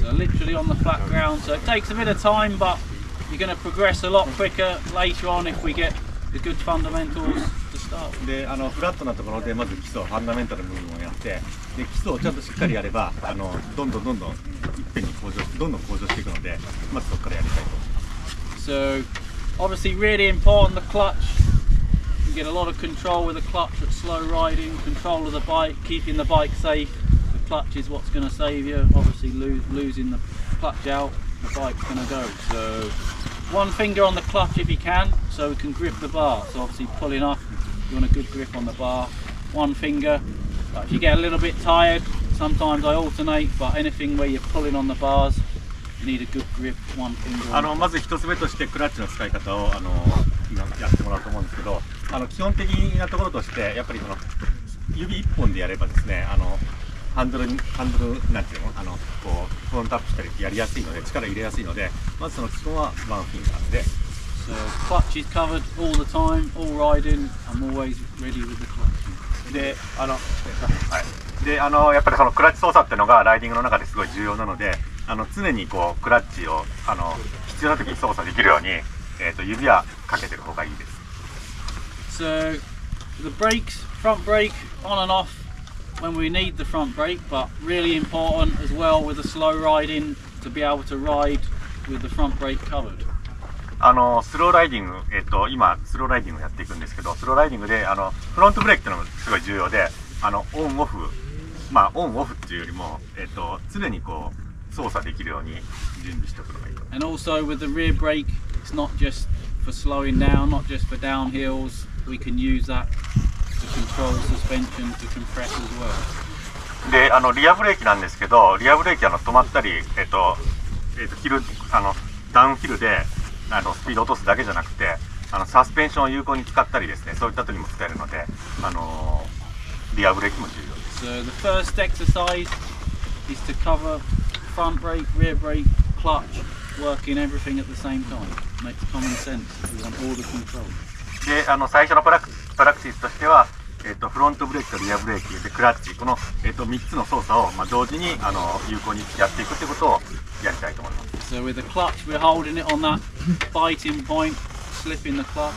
So literally on the flat ground. So it takes a bit of time, but you're going to progress a lot quicker later on if we get the good fundamentals to start with. でフラットなところでまず基礎ファンダメンタルの部分をやって、で基礎をちゃんとしっかりやればどんどんいっぺんに向上していくので、まずそこからやりたいと思います。So obviously really important the clutch. You get a lot of control with the clutch at slow riding, control of the bike, keeping the bike safe. The clutch is what's going to save you. Obviously losing the clutch out, the bike's going to go. So one finger on the clutch if you can, so we can grip the bar. So obviously pulling up, you want a good grip on the bar. One finger. But if you get a little bit tired, sometimes I alternate, but anything where you're pulling on the bars, you need a good grip, one finger. まず一つ目としてクラッチの使い方を今やってもらうと思うんですけど、基本的なところとしてやっぱり指一本でやればですね、ハンドルなんていうの、こうフロントアップしたりやりやすいので、力入れやすいので、まずその基本はワンフィンガーで。So clutch is covered all the time, all riding. I'm always ready with the clutch. で、やっぱりそのクラッチ操作っていうのがライディングの中ですごい重要なので、常にこうクラッチを必要な時に操作できるように、指はかけてる方がいいです。So the brakes, front brake on and off when we need the front brake, but really important as well with the slow riding to be able to ride with the front brake covered. スローライディング、今スローライディングやっていくんですけど、スローライディングでフロントブレーキっていうのがすごい重要で、オンオフっていうよりも、常にこう操作できるように準備しておくのがいいと。And also with the rear brake, it's not just for slowing down, not just for downhills. We can use that to control suspension, to compress as well. で、リアブレーキなんですけど、リアブレーキ止まったり、ダウンヒルでスピードを落とすだけじゃなくて、サスペンションを有効に使ったりですね、そういった時にも使えるので、リアブレーキも重要です。So the first exercise is to cover front brake, rear brake, clutch, working everything at the same time. Makes common sense. We want all the control. で、最初のプラクティスとしては、フロントブレーキとリアブレーキでクラッチ、この、3つの操作を、同時に有効にやっていくということをやりたいと思います。So with the clutch, we're holding it on that biting point, slipping the clutch,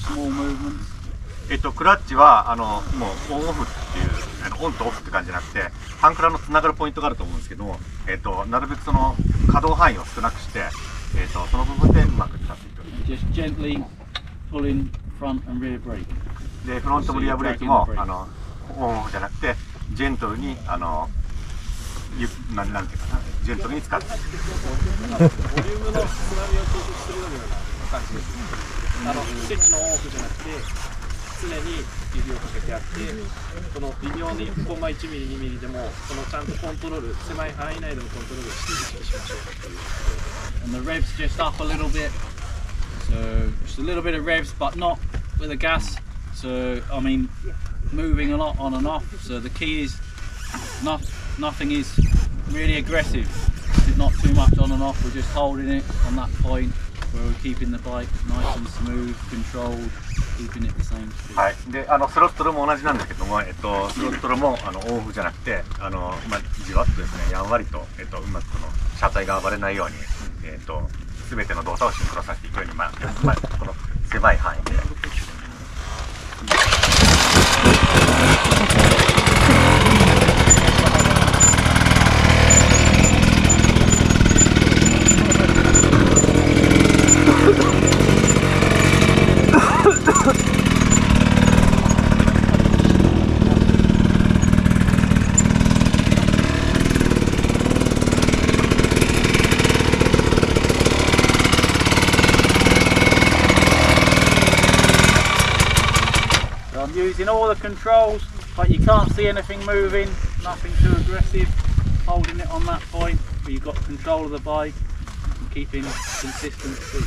small movements. クラッチはもうオンオフっていうオンとオフって感じじゃなくて、ハンクラのつながるポイントがあると思うんですけども、なるべくその可動範囲を少なくして、その部分でうまく使っていく。Just gently pulling front and rear brake. で、フロントもリアブレーキもオンオフじゃなくて、ジェントルになんていうかな、ジェントルに使っていく。ボリュームのつまみを調節するような感じです。スイッチのオンオフじゃなくて、常に指をかけてあって、この微妙にコンマ1ミリ2ミリでもちゃんとコントロール、狭い範囲内でもコントロールして意識しましょうという。And the revs just up a little bit, so just a little bit of revs, but not with the gas. So I mean, moving a lot on and off. So the key is nothing is really aggressive. It's not too much on and off. We're just holding it on that point where we're keeping the bike nice and smooth, controlled, keeping it the same speed. はい。で、スロットルも同じなんですけども、スロットルもオンオフじゃなくて、じわっとですね、やんわりとうまくこの車体が暴れないように、すべての動作をシンクロさせていくように、この狭い範囲で。I'm using all the controls, but you can't see anything moving, nothing too aggressive, holding it on that point, but you've got control of the bike and keeping consistent speed.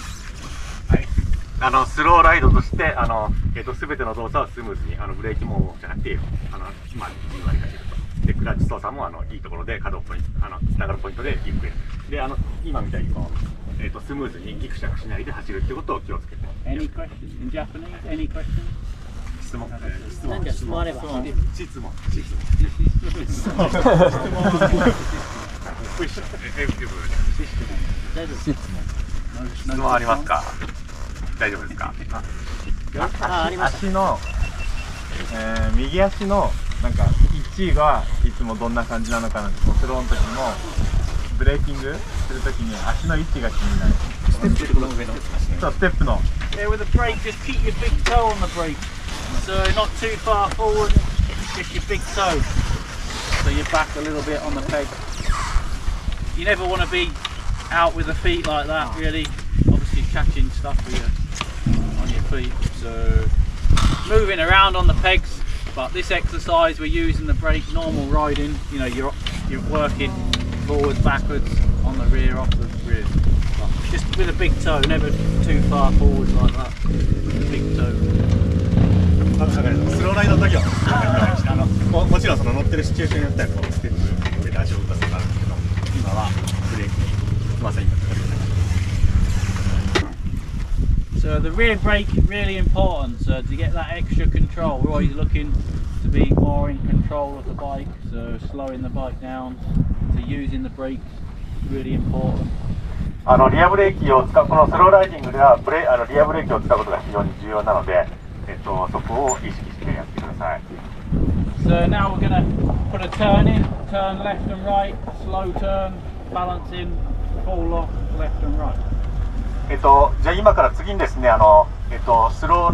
はい、スローライドとしてすべての動作をスムーズにブレーキもオンオフじゃなくてじんわりかけると。でクラッチ操作もいいところで可動ポイントつながるポイントでゆっくりで今みたいにスムーズにギクシャクしないで走るっていうことを気をつけて。Any questions in Japanese? Any questions? 質問あれば。質問。F 質問ありますか？大丈夫ですか？足の、右足のなんか1位がいつもどんな感じなのかなって、スローの時もブレーキングする時に足の位置が気になる。ステップの上のそう、ステップの。Yeah, with the brake, just keep your big toe on the brake. So not too far forward, just your big toe. So you're back a little bit on the peg. You never want to be out with the feet like that, really. Obviously catching stuff with on your feet. So moving around on the pegs. But this exercise we're using the brake, normal riding. You know, you're working forwards, backwards on the rear, off the rear. Just with a big toe, never too far forward like that. Big toe. スローライドの時はもちろんその乗ってるシチュエーションによってはこうステップ上で足を動かすことあるんですけど、今はブレーキにつま先がかかるような感じ。 So the rear brake really important. So to get that extra control, we're always looking to be more in control of the bike. So slowing the bike down, to using the brakes, really important. リアブレーキを使うこのスローライディングではリアブレーキを使うことが非常に重要なので、そこを意識してやってください。So now we're going to put a turn in, turn left and right, slow turn, balancing, fall off, left and right. じゃあ今から次にですね、スロー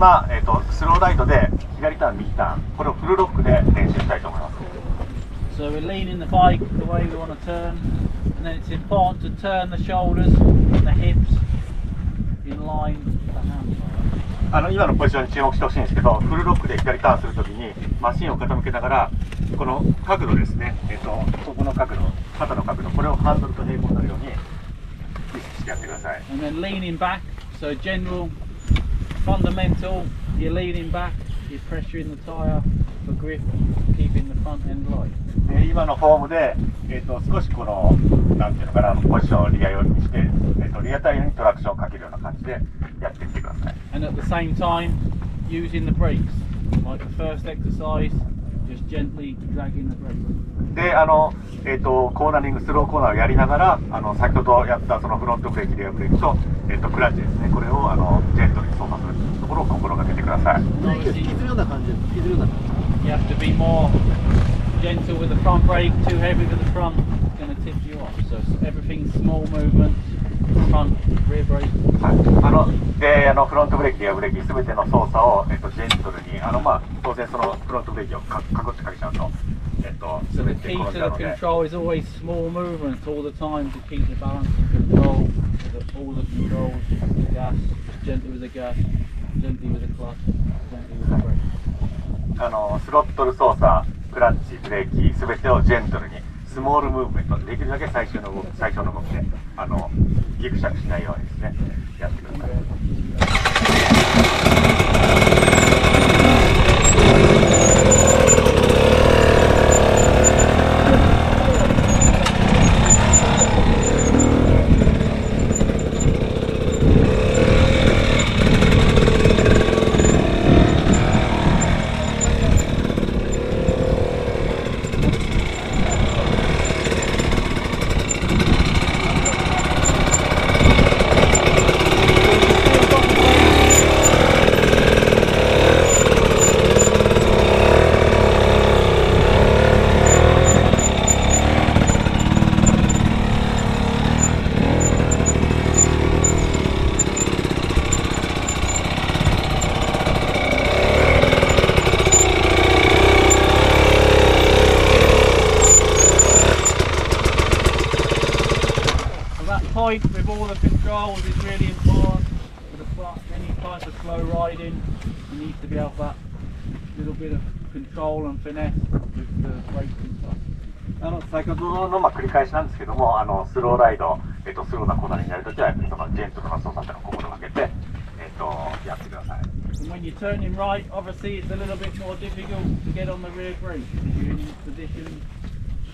ライドで左ターン、右ターン、これをフルロックで練習したいと思います。So we're leaning the bike the way we want to turn, and then it's important to turn the shoulders and the hips in line with the hands. 今のポジションに注目してほしいんですけど、フルロックで左ターンするときにマシンを傾けながらこの角度ですね、ここの角度、肩の角度、これをハンドルと平行になるように意識してやってください。And then leaning back, so general, fundamental, you're leaning back, you're pressuring the tyre for grip, keeping the front end light. 今のフォームで、少しこのなんていうのかな、ポジションをリア寄りにして、リアタイヤにトラクションをかけるような感じでやってみてください。And at the same time, using the brakes, like the first exercise, just gently dragging the brakes. で、コーナリング、スローコーナーをやりながら、先ほどやったそのフロントブレーキ、リアブレーキと、クラッチですね、これをジェントルに操作するところを心がけてください。You have to be more gentle with the front brake, too heavy with the front, it's going to tip you off. So everything's small movements, front, rear brake. はい、でフロントブレーキ、リアブレーキ、すべての操作を、ジェントルに、当然そのフロントブレーキをかこってかけちゃうと、So the key to the control is always small movements all the time to keep the balance and control. All the controls, the gas, just gently with the gas, gently with the clutch, gently with the brake. スロットル操作、クラッチ、ブレーキ、すべてをジェントルに、スモールムーブメント、できるだけ最初の動きで、ギクシャクしないようにですね、やってください。With all the controls is really important for the clutch. Any type of slow riding, you need to be able that little bit of control and finesse with the brakes and stuff. 先ほどの繰り返しなんですけども、スローライド、スローなコーナーになるときはやっぱりそのジェントルな操作っていうのを心がけて、やってください。And when you're turning right, obviously it's a little bit more difficult to get on the rear brake. You're in position,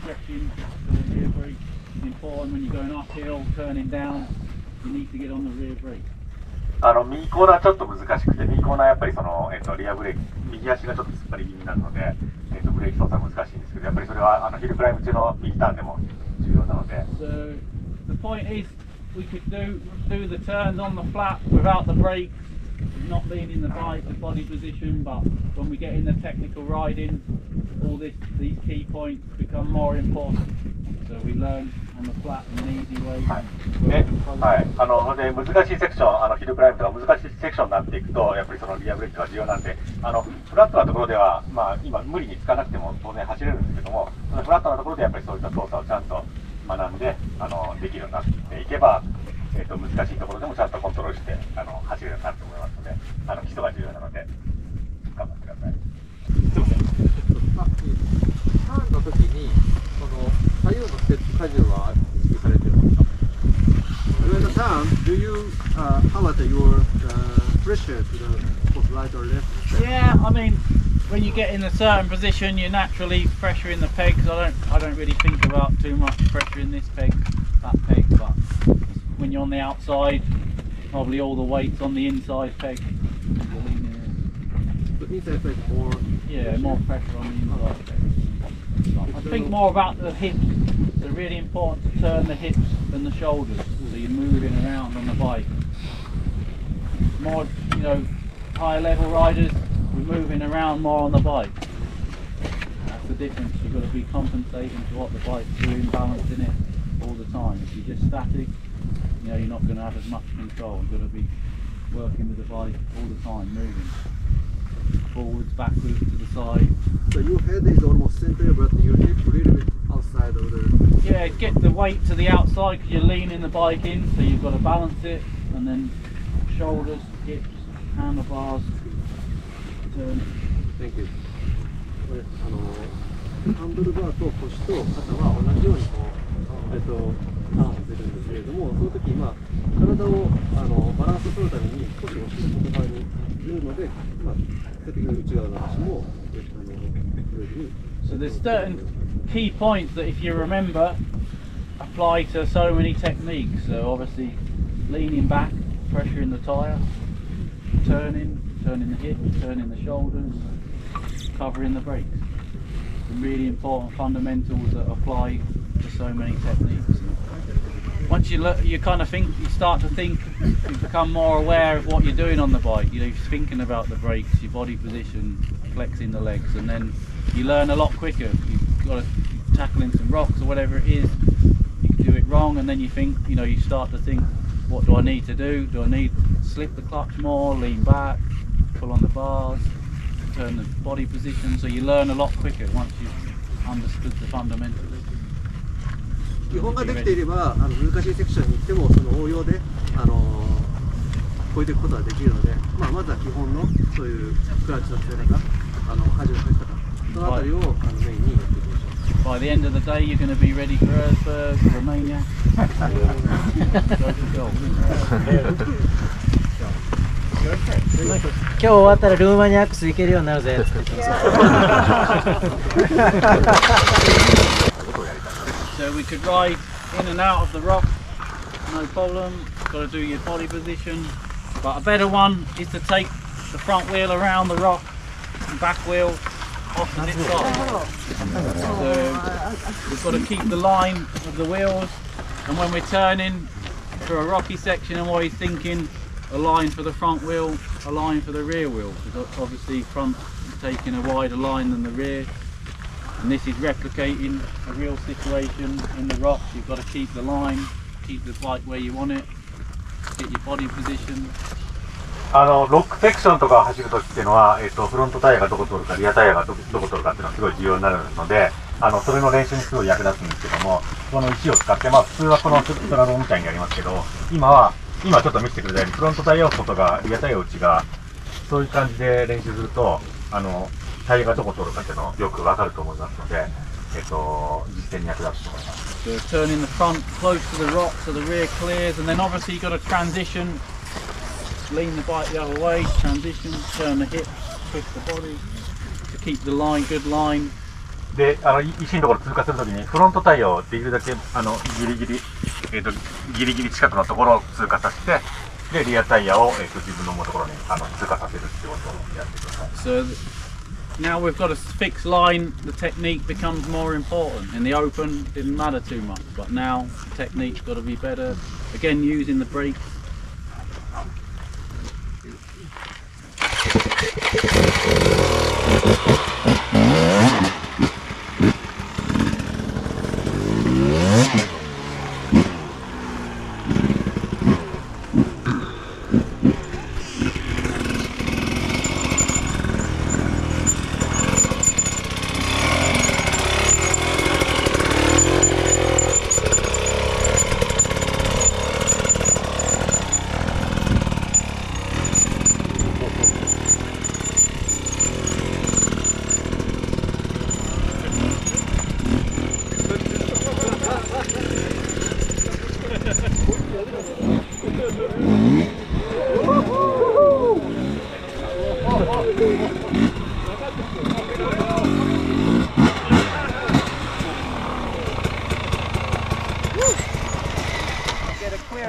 stretching the rear brake. It's important when you're going uphill, turning down, you need to get on the rear brake. 右コーナーちょっと難しくて、右コーナーやっぱりその、リアブレーキ、右足がちょっと突っ張り気味になるので、ブレーキ操作難しいんですけど、やっぱりそれはヒルクライム中の右ターンでも重要なので。So the point is, we could do the turns on the flat without the brakes, not leaning the bike, the body position. But when we get in the technical riding, all these key points become more important. So we learn on the flat in an easy way. で難しいセクション、ヒルクライムとか難しいセクションになっていくと、やっぱりそのリアブレーキが重要なんで、フラットなところでは、今無理につかなくても当然走れるんですけども、そのフラットなところでやっぱりそういった操作をちゃんと学んで、できるようになっていけば、難しいところでもちゃんとコントロールして走れるようになると思いますので、基礎が重要なので頑張ってください。ターンの時にその左右のステップ荷重は意識されてるんですか？During the turn, do you highlight your pressure to the both right or left? Yeah, I mean, when you get in a certain position, you're naturally pressuring the pegs. I don't really think about too much pressuring this peg, that peg, but when you're on the outside, probably all the weight's on the inside peg. The inside peg more. Yeah, more pressure on the inside peg. I think more about the hips. It's really important to turn the hips and the shoulders, so you're moving around on the bike. More, higher level riders, we're moving around more on the bike. That's the difference. You've got to be compensating to what the bike's doing, balancing it all the time. If you're just static, you're not going to have as much control. You've got to be working with the bike all the time, moving forwards, backwards, to the side. So your head is almost center, but your hip a little bit outside of the... Yeah, get the weight to the outside because you're leaning the bike in, so you've got to balance it, and then shoulders, hips, handlebars, turn. Thank you. これハンドルバーと腰と肩は同じようにターンさせるんですけれども、その時体をバランスを取るために少し押し外側にいるので、先ほど内側の足もSo there's certain key points that if you remember apply to so many techniques. So obviously leaning back, pressuring the tyre, turning the hips, turning the shoulders, covering the brakes. Some really important fundamentals that apply to so many techniques. Once you kind of think, you start to think, you become more aware of what you're doing on the bike. You're thinking about the brakes, your body position, flexing the legs, and then you learn a lot quicker. You've got to tackling some rocks or whatever it is. You can do it wrong, and then you think, you start to think, what do I need to do? Do I need to slip the clutch more, lean back, pull on the bars, turn the body position? So you learn a lot quicker once you've understood the fundamentals. 基本ができていれば難しいセクションに行ってもその応用で超えていくことができるので、まずは基本のそういうクラッチの使い方、舵のかけ方、そのあたりをメインにやっていきましょう。By the end of the day, you're going to be ready for Erzberg, Romania. Go to goal. 今日終わったらルーマニアックス行けるようになるぜって言ってます。So we could ride in and out of the rock, no problem. Got to do your body position. But a better one is to take the front wheel around the rock and back wheel opposite side. So we've got to keep the line of the wheels, and when we're turning through a rocky section, I'm always thinking a line for the front wheel, a line for the rear wheel, because obviously front is taking a wider line than the rear. And this is replicating a real situation in the rocks. You've got to keep the line, keep the bike where you want it, get your body position. ロックセクションとか走るときっていうのは、フロントタイヤがどこ通るか、リアタイヤがどこ通るかっていうのがすごい重要になるので、それの練習にすごい役立つんですけども、この石を使って、普通はこのスラローみたいにやりますけど、今ちょっと見せてくれたように、フロントタイヤを外側、リアタイヤを内側、そういう感じで練習すると、タイヤがどこ通るかっていうのをよくわかると思いますので、実践に役立つと思います。So turning the front close to the rock so the rear clears, and then obviously you've got to transition, lean the bike the other way, transition, turn the hips, twist the body to keep the line, good line. で、石のところ通過するときにフロントタイヤをできるだけギリギリ近くのところを通過させて、でリアタイヤを自分の思うところに通過させるっていうことをやってください。So now we've got a fixed line, the technique becomes more important. In the open, it didn't matter too much, but now the technique's got to be better. Again, using the brakes.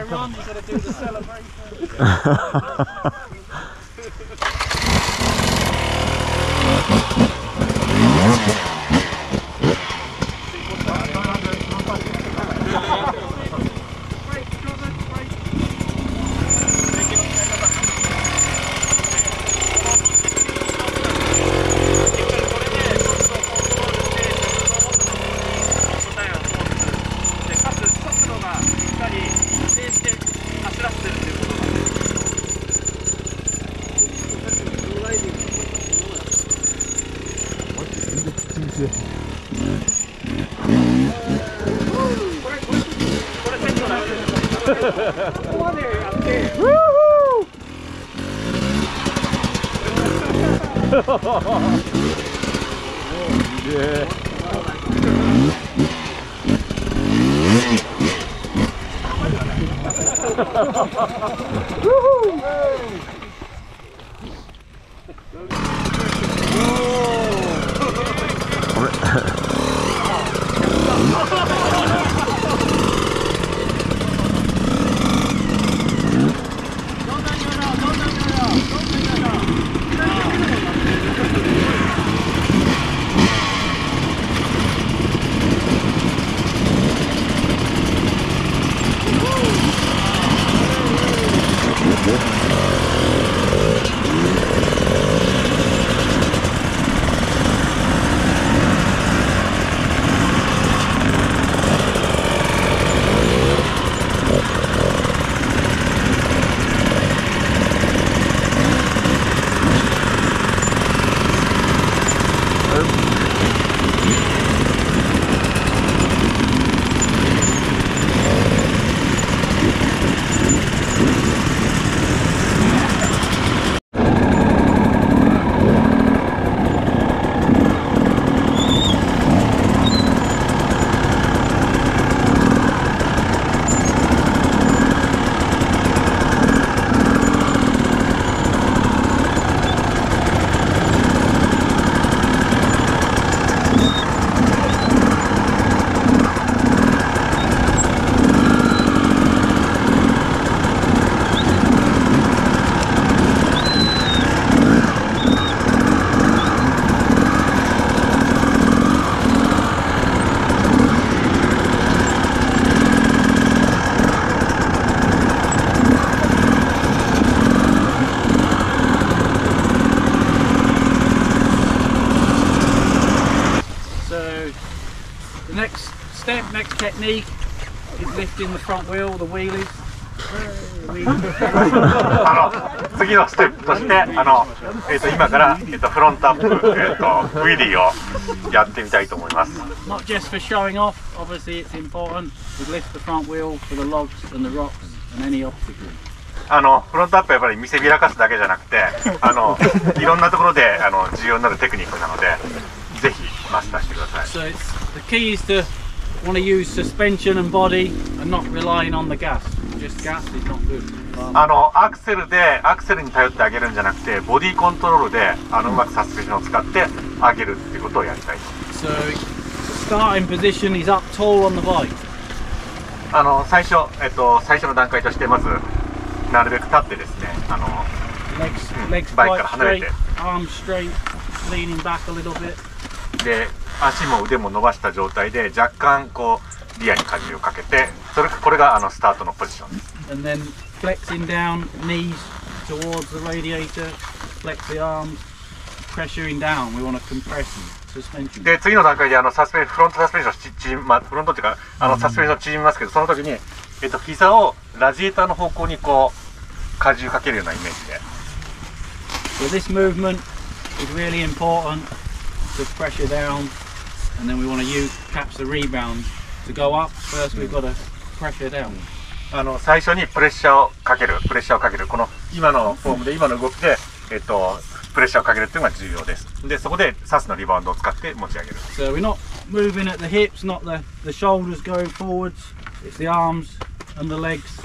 Run, you gotta do the celebration. Next technique is lifting the front wheel, the wheelies. 次のステップとして今から、フロントアップ、ウィリーをやってみたいと思います。 Not just for showing off, obviously it's important. We lift the front wheel for the logs and the rocks and any obstacle. フロントアップはやっぱり見せびらかすだけじゃなくていろんなところで重要になるテクニックなのでぜひマスターしてください。 So the key is to want to use suspension and body and not relying on the gas. Just gas is not good. アクセルに頼ってあげるんじゃなくてボディコントロールでうまくサスペンションを使ってあげるっていうことをやりたい。 So starting position is up tall on the bike. 最初の段階としてまずなるべく立ってですねlegs バイク quite から離れ straight, て arms straight. leaning back a little bit. で足も腕も伸ばした状態で若干こうリアに荷重をかけて、これがスタートのポジションです。 And then flexing down, knees towards the radiator, flex the arms, pressuring down. We want to compress the suspension. で次の段階でフロントサスペンションフロントっていうかサスペンション縮みますけど、その時に膝をラジエーターの方向にこう荷重かけるようなイメージで。 So this movement is really important to pressure down, and then we want to catch the rebound. To go up, first we've got to pressure down. 最初にプレッシャーをかける、この今のフォームで今の動きでプレッシャーをかけるっていうのが重要です。でそこでサスのリバウンドを使って持ち上げる。 So we're not moving at the hips, not the shoulders going forwards. It's the arms and the legs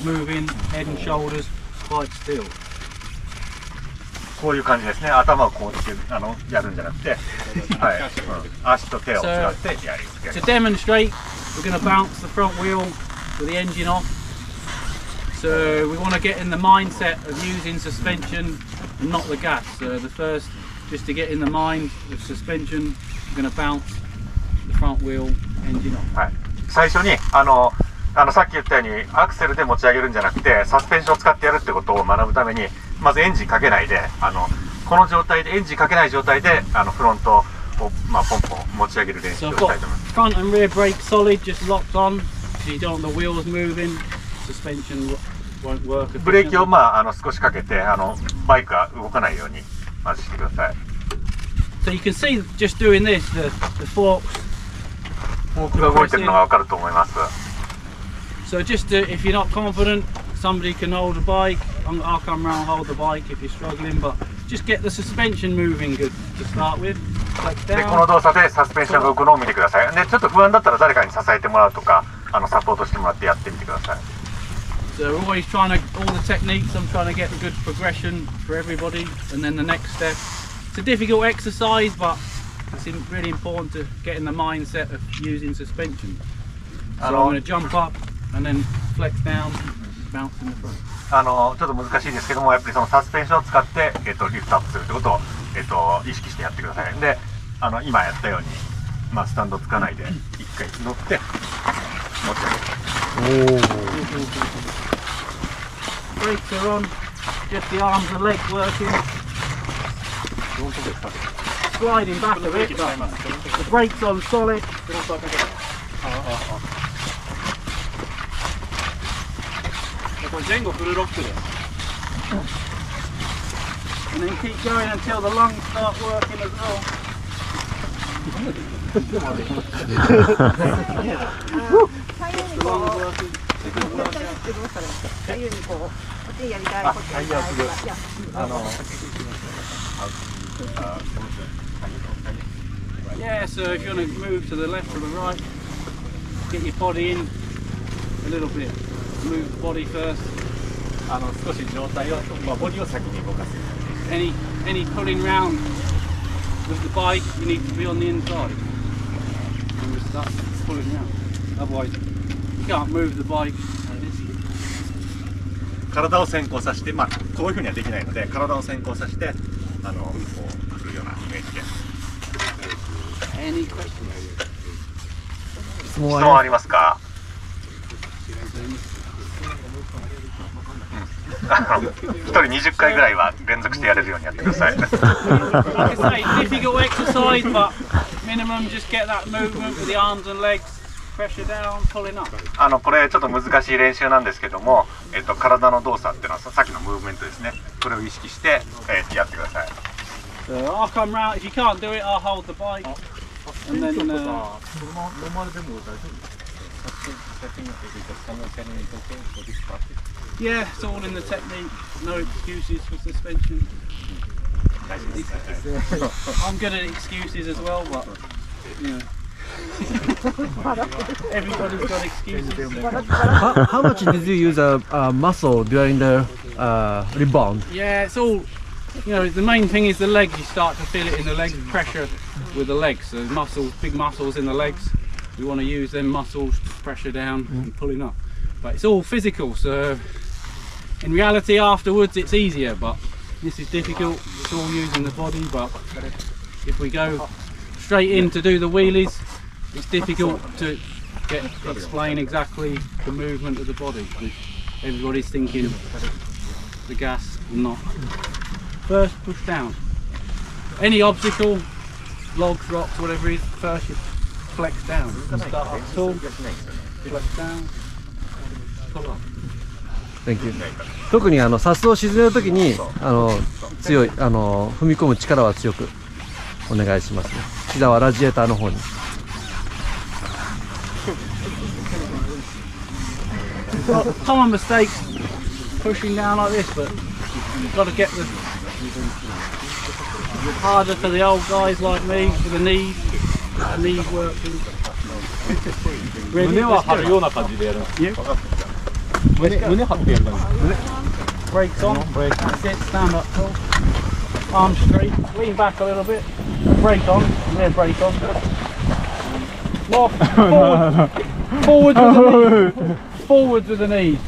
moving, head and shoulders quite still. こういう感じですね。頭をこうしてやるんじゃなくて、はい、足と手を使ってやる。To demonstrate, we're going to bounce the front wheel with the engine off. So we want to get in the mindset of using suspension and not the gas. So the first, just to get in the mind of suspension, we're going to bounce the front wheel engine off. はい、最初にさっき言ったようにアクセルで持ち上げるんじゃなくてサスペンションを使ってやるってことを学ぶために、まずエンジンかけないでこの状態でエンジンかけない状態でフロントをポンポン持ち上げる練習をしたいと思います。 Front and rear brake solid, just locked on. So you don't want the wheels moving. Suspension won't work. ブレーキを少しかけてバイクが動かないようにまずしてください。 So you can see just doing this, the forks. フォークが動いてるのがわかると思います。 So just if you're not confident, somebody can hold the bike. I'll come round and hold the bike if you're struggling, but just get the suspension moving good to start with. Flex でこの down. 動作でサスペンションが動くのを見てください。でちょっと不安だったら誰かに支えてもらうとかサポートしてもらってやってみてください。 So we're always trying to, all the techniques, I'm trying to get a good progression for everybody, and then the next step. It's a difficult exercise, but it's really important to get in the mindset of using suspension. So I'm going to jump up and then flex down, bounce in the front. ちょっと難しいですけども、やっぱりそのサスペンションを使ってリフトアップするってことを意識してやってください。で今やったようにスタンドつかないで一回乗って持ち上げる。Brakes are on, just the arms and legs working. Sliding back a bit, but the brakes on solid. これ前後フルロックで And then keep going until the lungs start working as well. 左右にこう、こっちにやりたい、こっちにやりたい。Yeah, so if you want to move to the left or the right, get your body in a little bit. Move the body first. 少し状態をボディを先に動かす。Any pulling round with the bike, you need to be on the inside. And we start pulling round. Otherwise, you can't move the bike like this. 体を先行させて、こういうふうにはできないので、体を先行させてこう来るようなイメージで。Any questions? 質問ありますか？1人20回ぐらいは連続してやれるようにやってください。Like I say, difficult exercise, but minimum just get that movement with the arms and legs. Pressure down, pulling up. これちょっと難しい練習なんですけども、体の動作っていうのはさっきのムーブメントですね。これを意識して、やってください。So I'll come round. If you can't do it, I'll hold the bike. And then, yeah, it's all in the technique. No excuses for suspension. I'm good at excuses as well, but you know. Everybody's got excuses. How much did you use muscle during the rebound? Yeah, it's all, you know, the main thing is the legs. You start to feel it in the legs, pressure with the legs. So muscles, big muscles in the legs. We want to use them muscles to pressure down and pulling up. But it's all physical, so in reality afterwards it's easier, but This is difficult, it's all using the body, but if we go straight in to do the wheelies, it's difficult to explain exactly the movement of the body. Everybody's thinking the gas, not. First, push down. Any obstacle, logs, rocks, whatever it is, first you flex down. Start up tall, flex down, pull up. Thank you. 特にサスを沈めるときに強い踏み込む力は強くお願いしますね。膝はラジエーターの方に。Common mistake pushing down like this, but you've got to get the harder for the old guys like me with the knees. Knees working. 胸は張るような感じでやるんです。胸張ってやる感じ。Brakes on. That's it. Stand up tall. Arms straight. Lean back a little bit. Brake on. And then brake on. More forward. Forwards with the knees.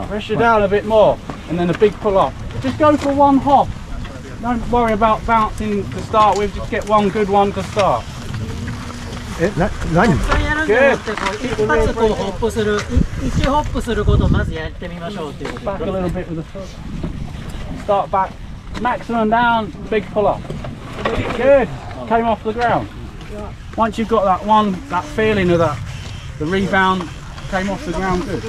Pressure down a bit more, and then a big pull up. Just go for one hop. Don't worry about bouncing to start with. Just get one good one to start. 何？やるんじゃなくて一発こうホップする、1ホップすることをまずやってみましょうっていうこと。 Back a little bit with the foot. Start back. Maximum down. Big pull up. Good. Came off the ground. Once you've got that one, that feeling of that, the rebound. Came off the ground good.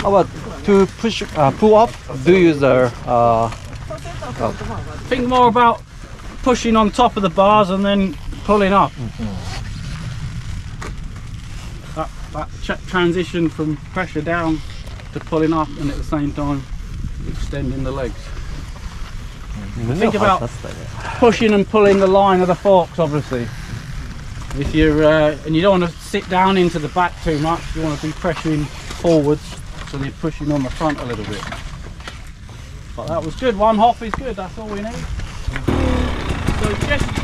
How about to push, pull up? Do you use the Think more about pushing on top of the bars and then pulling up. That transition from pressure down to pulling up, and at the same time extending the legs. Think about pushing and pulling the line of the forks, obviously. If you're and you don't want to sit down into the back too much, you want to be pressuring forwards, so you're pushing on the front a little bit. But that was good. One hop is good. That's all we need. So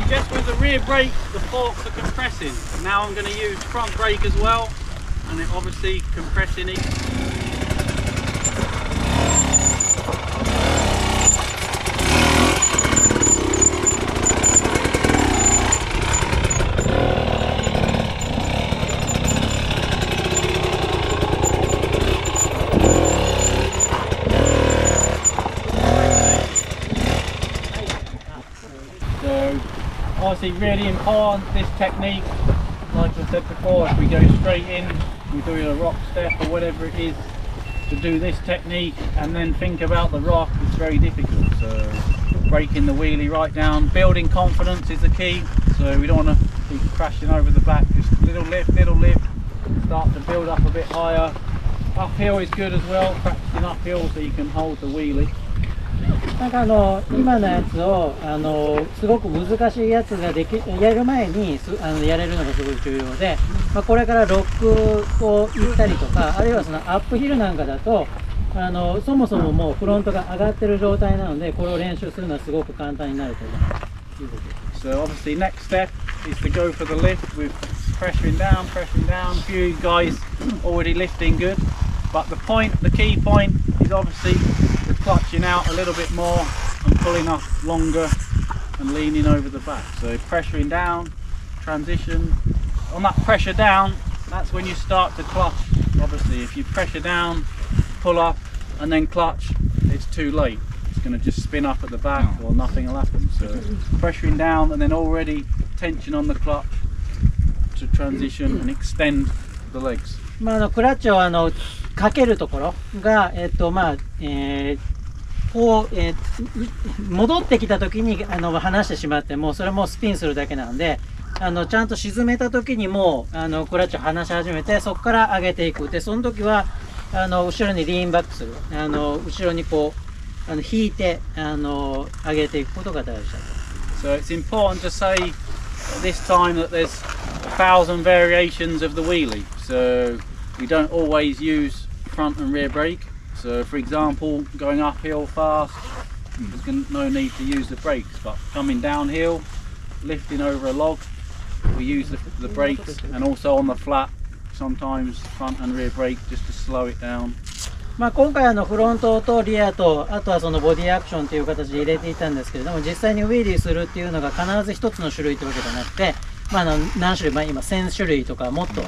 just with the rear brake, the forks are compressing. Now I'm going to use front brake as well, and it obviously compressing each. Obviously really important, this technique, like I said before, if we go straight in, we're doing a rock step or whatever it is, to do this technique and then think about the rock, it's very difficult. So breaking the wheelie right down, building confidence is the key, so we don't want to be crashing over the back, just little lift, start to build up a bit higher. Uphill is good as well, practicing uphill so you can hold the wheelie. なんか今のやつをすごく難しいやつがやる前にやれるのがすごい重要で、これからロックを行ったりとか、あるいはそのアップヒルなんかだとそもそももうフロントが上がってる状態なので、これを練習するのはすごく簡単になると思います。So obviously next step is to go for the lift with pressuring down. A few guys already lifting good, but the key point is obviously the clutching out a little bit more and pulling up longer and leaning over the back. So pressuring down, transition. On that pressure down, that's when you start to clutch. Obviously if you pressure down, pull up and then clutch, it's too late. It's going to just spin up at the back or nothing will happen. So pressuring down and then already tension on the clutch to transition and extend the legs. クラッチをかけるところがこう、戻ってきた時に離してしまってもそれもスピンするだけなので、ちゃんと沈めた時にもクラッチを離し始めて、そこから上げていく。でその時は後ろにリーンバックする、後ろにこう引いて上げていくことが大事だと。 So it's important to say at this time that there's 1,000 variations of the wheelie, so we don't always use front and rear brake. So for example, going uphill fast, there's no need to use the brakes, but coming downhill, lifting over a log, we use the brakes, and also on the flat, sometimes front and rear brake just to slow it down まあ、今回フロントとリアとあとはそのボディアクションという形で入れていたんですけれども、実際にウィリーするっていうのが必ず一つの種類というわけじゃなくて、まあ、何種類、まあ、今1000種類とかもっと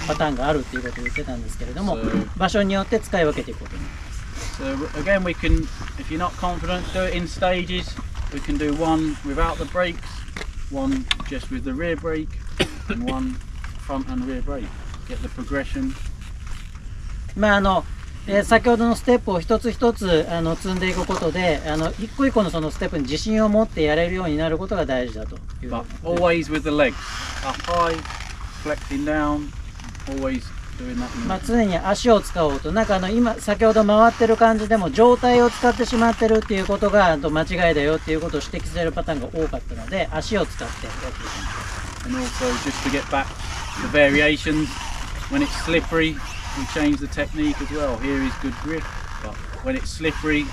パターンがあるっていうことを言ってたんですけれども、場所によって使い分けていくことになります。So again, we can, if you're not confident, do it in stages. We can do one without the brakes, one just with the rear brake, and one front and rear brake. Get the progression. まあ先ほどのステップを一つ一つ積んでいくことで一個一個のそのステップに自信を持ってやれるようになることが大事だという。But always with the legs up high, flexing down, always doing that. まあ常に足を使おうと、なんか今先ほど回ってる感じでも上体を使ってしまってるっていうことが間違いだよっていうことを指摘されるパターンが多かったので、足を使ってやっていきます。And also just to get back the variations, when it's slippery, we change the technique as well. Here is good grip, but when it's slippery,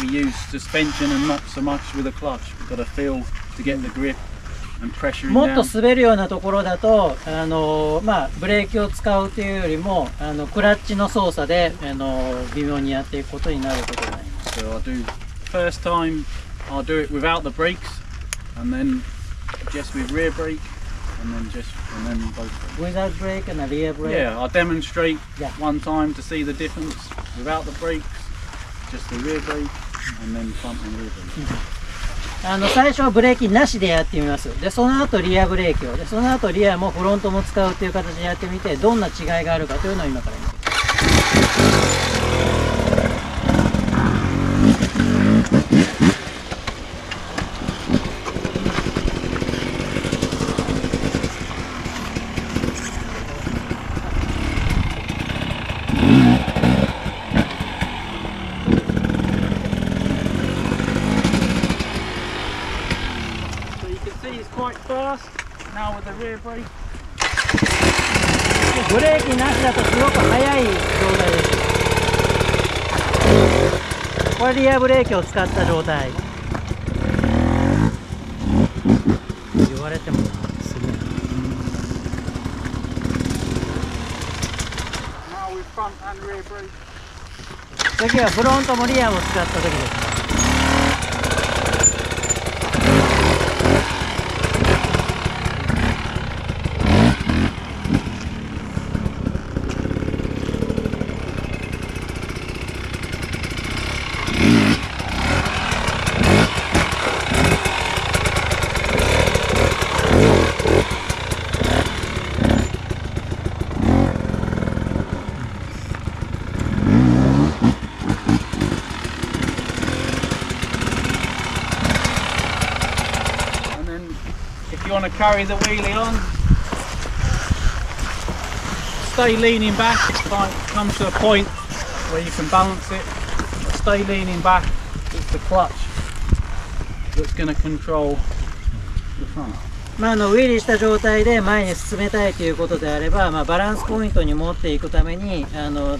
we use suspension and not so much with a clutch. We've got to feel to get the grip and pressure も down. っと滑るようなところだとまあ、ブレーキを使うというよりもクラッチの操作で微妙にやっていくことになることになります。So I'll do first time, I'll do it without the brakes, and then just with rear brake, and then both brakes. Without brake and a rear brake. Yeah, I'll demonstrate Yeah. one time to see the difference without the brakes, just the rear brake, and then front and rear brake. 最初はブレーキなしでやってみます。でその後リアブレーキをでその後リアもフロントも使うという形でやってみて、どんな違いがあるかというのを今から見ていきます。Now with the rear brake. ブレーキなしだとすごく速い状態です。これリアブレーキを使った状態。言われてもすごい。Now with front and rear brake. 次はフロントもリアも使った時です。If you want to carry the wheelie on, stay leaning back. Come to a point where you can balance it. Stay leaning back. It's the clutch that's going to control the front. まあウィリーした状態で前に進めたいということであれば、バランスポイントに持っていくために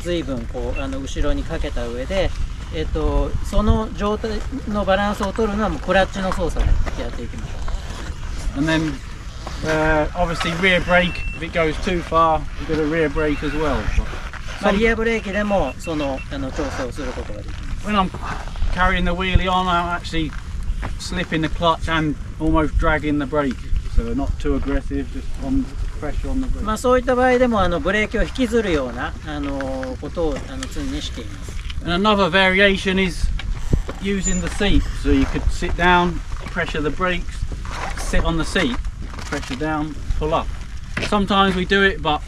随分後ろにかけた上で、その状態のバランスを取るのはもうクラッチの操作でやっていきます。And then obviously rear brake, if it goes too far, you've got a rear brake as well. リアブレーキでもその調整をすることができます。When I'm carrying the wheelie on, I'm actually slipping the clutch and almost dragging the brake. So not too aggressive, just on pressure on the brake. そういった場合でもブレーキを引きずるようなことを常にしています。And another variation is using the seat. So you could sit down, pressure the brakes, sit on the seat, pressure down, pull up. Sometimes we do it, but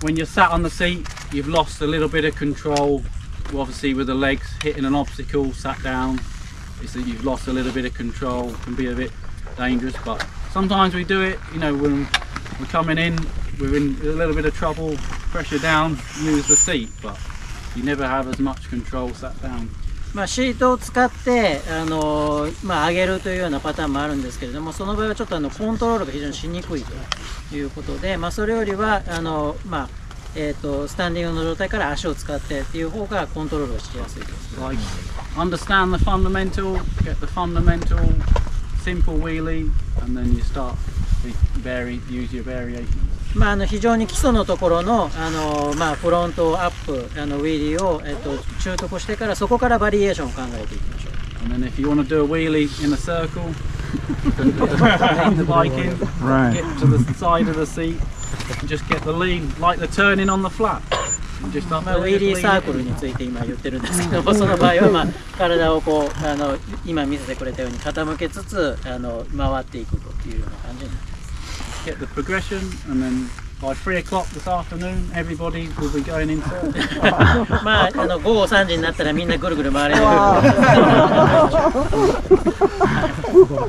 when you're sat on the seat, you've lost a little bit of control. Obviously with the legs hitting an obstacle, sat down, it's that you've lost a little bit of control. Can be a bit dangerous, but sometimes we do it, you know, when we're coming in, we're in a little bit of trouble, pressure down, use the seat, but you never have as much control sat down. シートを使って上げるというようなパターンもあるんですけれども、その場合はちょっとコントロールが非常にしにくいということで、それよりはスタンディングの状態から足を使ってっていう方がコントロールをしやすいです。Like, understand the fundamental, get the fundamental, simple wheelie, and then you start to use your variations. まあ、非常に基礎のところの、まあ、フロントアップウィーリーを、習得してからそこからバリエーションを考えていきましょう。And then if you want to do a wheelie in a circle, lean the bike in, get to the side of the seat, and just get the lean, like the turning on the flat. Just up まあ、ウ there, ィーリ just ーサ lean ーク it ル in. について今言ってるんですけども、その場合は、まあ、体をこう今見せてくれたように傾けつつ回っていくというような感じになります。 Get the progression, and then by 3 o'clock this afternoon, everybody will be going in circles. まあ、午後3時になったらみんなぐるぐる回れるように。午後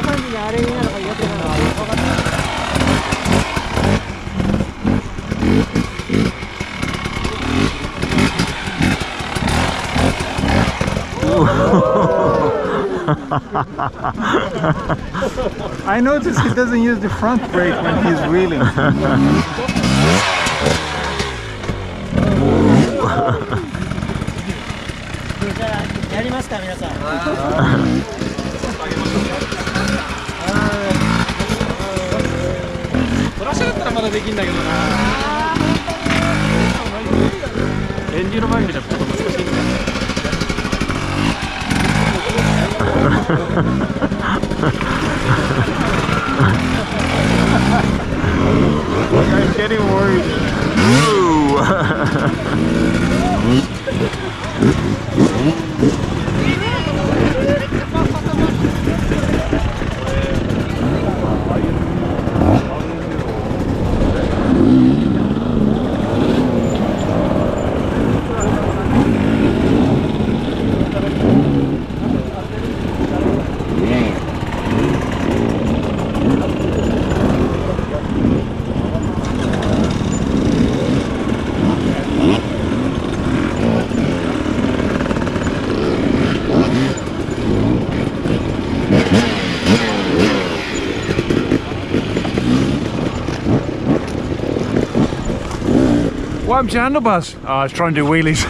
3時にあれになるのが予定なのは分かってます。I noticed he doesn't use the front brake when he's wheeling. じゃあやりますか皆さん。トラッシュだったらまだできんだけどな。エンデューロバイクじゃちょっと難しいんだよ。I'm getting worried. What happened to your handlebars? Oh, I was trying to do wheelies.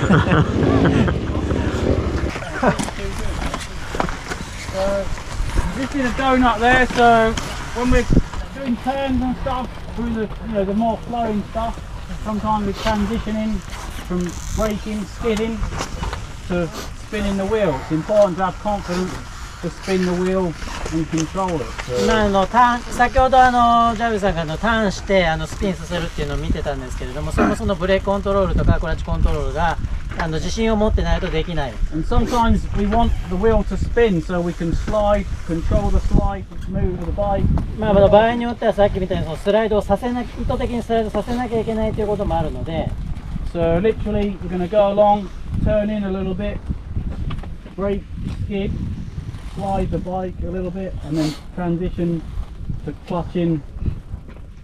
This is a donut there, so when we're doing turns and stuff through the more flowing stuff, sometimes we're transitioning from braking, skidding to spinning the wheel. It's important to have confidence to spin the wheel and control it. So 今先ほどジャビさんがターンしてスピンさせるっていうのを見てたんですけれども、そのブレーキコントロールとかクラッチコントロールが自信を持ってないとできない。 And sometimes we want the wheel to spin so we can slide, control the slide, move the bike. まあ、場合によってはさっきみたいにそのスライドを意図的にスライドさせなきゃいけないということもあるので、 So literally we're going to go along, turn in a little bit, brake, skid, slide the bike a little bit, and then transition to clutching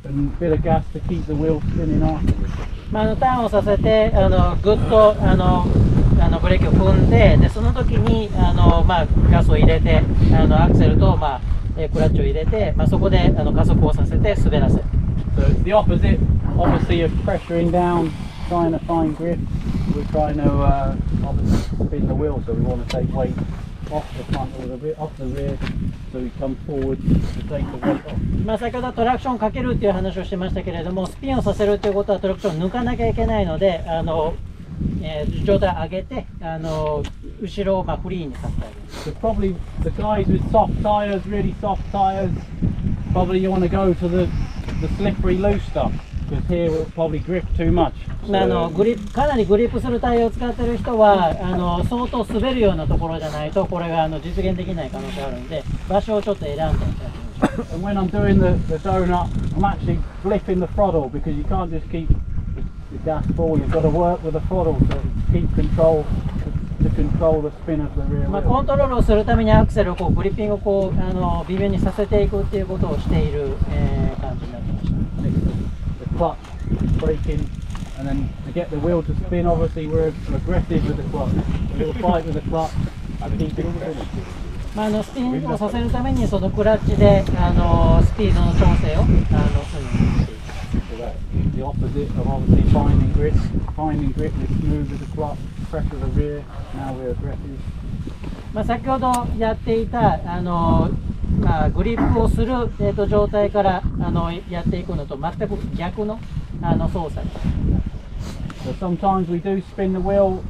and a bit of gas to keep the wheel spinning afterwards. まあ、ターンをさせてぐっとブレーキを踏んで、その時にまあ、ガスを入れてアクセルと、まあ、クラッチを入れて、まあ、そこで加速をさせて滑らせる。 So it's the opposite, obviously, of pressuring down, trying to find grip. We're trying to obviously spin the wheel, so we want to take weight off the front a little bit, off the rear, so we come forward to take the weight off. まあ、先ほどトラクションをかけるっていう話をしてましたけれども、スピンをさせるっていうことはトラクションを抜かなきゃいけないので、状態を上げて後ろをまあフリーにさせてあげる。 So probably the guys with soft tyres, really soft tyres, probably you want to go to the slippery loose stuff, because here will probably grip too much. まあかなりグリップするタイヤを使っている人は相当滑るようなところじゃないとこれが実現できない可能性があるので、場所をちょっと選んでやってみましょう。 And when I'm doing the donut, I'm actually flipping the throttle, because you can't just keep the gas full, you've got to work with the throttle to keep control, to control the spin of the rear まあ、 wheel. コントロールをするためにアクセルをグリッピングを微妙にさせていくっていうことをしている、感じになってました。 The clutch, braking, and then to get the wheel to spin, obviously we're aggressive with the clutch. A little fight with the clutch to keep it spinning. まあ、スピンをさせるためにそのクラッチでスピードの調整をするようにしていきます。the opposite of obviously finding grip. Finding grip is smooth with the clutch, pressure the rear. Now we're aggressive. まあ先ほどやっていたグリップをする、状態からやっていくのと全く逆の操作。So sometimes we do spin the wheel.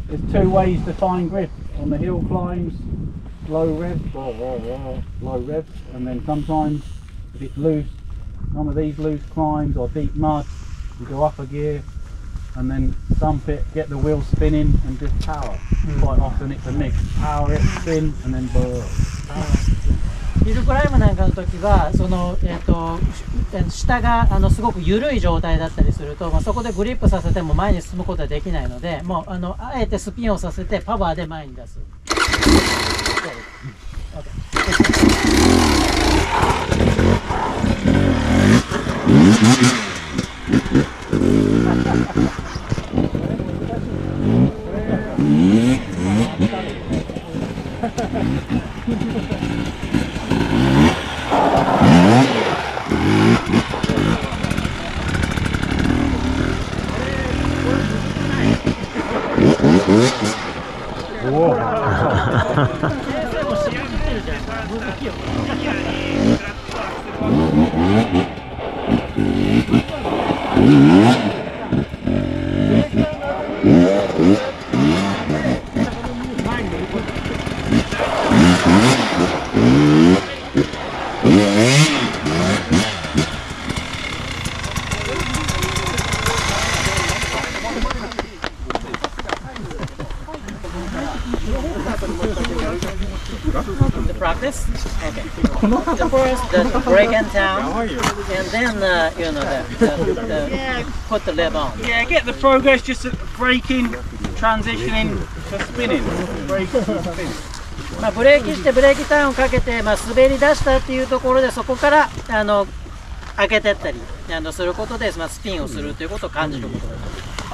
There's two ways to find grip. On the hill climbs, low rev, low rev, and then sometimes if it's loose, some of these loose climbs or deep mud, you go up a gear and then thump it, get the wheel spinning and just power. Quite often it's a mix. Power it, spin, and then burr. ヒルクライムなんかの時は下がすごく緩い状態だったりすると、そこでグリップさせても前に進むことはできないので、もうあえてスピンをさせてパワーで前に出す。The practice? Okay. The first, the brake and down, and then put the lever on. Yeah, get the progress, just braking, transitioning to spinning. Braking to spinning. ブレーキしてブレーキターンをかけて、滑り出したっていうところでそこから開けてったりすることで、スピンをするということを感じることが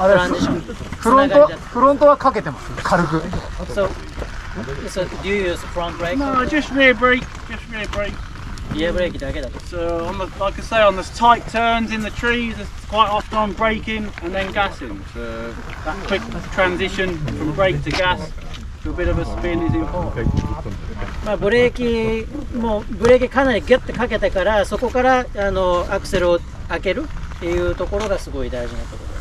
トランジション。フロントはかけてます軽く。So do you use front brake? No, just rear brake. Just rear brake. Rear brake だけだと。So on the, like I say, on the tight turns in the trees, it's quite often I'm braking and then gassing. So that quick transition from brake to gas to a bit of a spin is important. ブレーキかなりギュッてかけてからそこからアクセルを開けるっていうところがすごい大事なところです。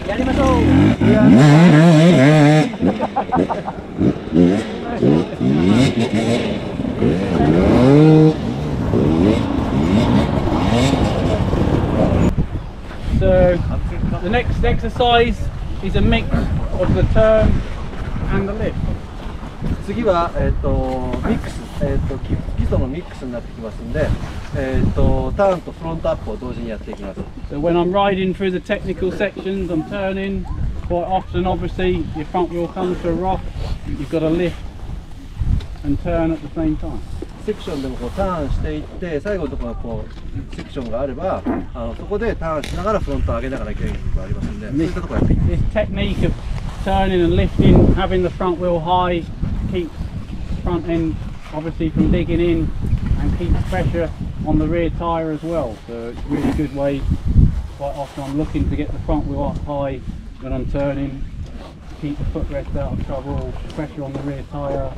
やりましょう。So the next exercise is a mix of the turn and the lift. 次はミックス基礎のミックスになってきますんで、ターンとフロントアップを同時にやっていきます。So when I'm riding through the technical sections, I'm turning. Quite often, obviously, your front wheel comes to a rock. You've got to lift and turn at the same time. セクションでもターンしていって最後のところがセクションがあればそこでターンしながらフロントを上げながらいけることがありますので、そういったところやっていきます。This technique of turning and lifting, having the front wheel high, keeps front end obviously from digging in, and keeps pressure on the rear tyre as well. So it's a really good way. Quite often I'm looking to get the front wheel up high when I'm turning, keep the footrest out of trouble, pressure on the rear tyre.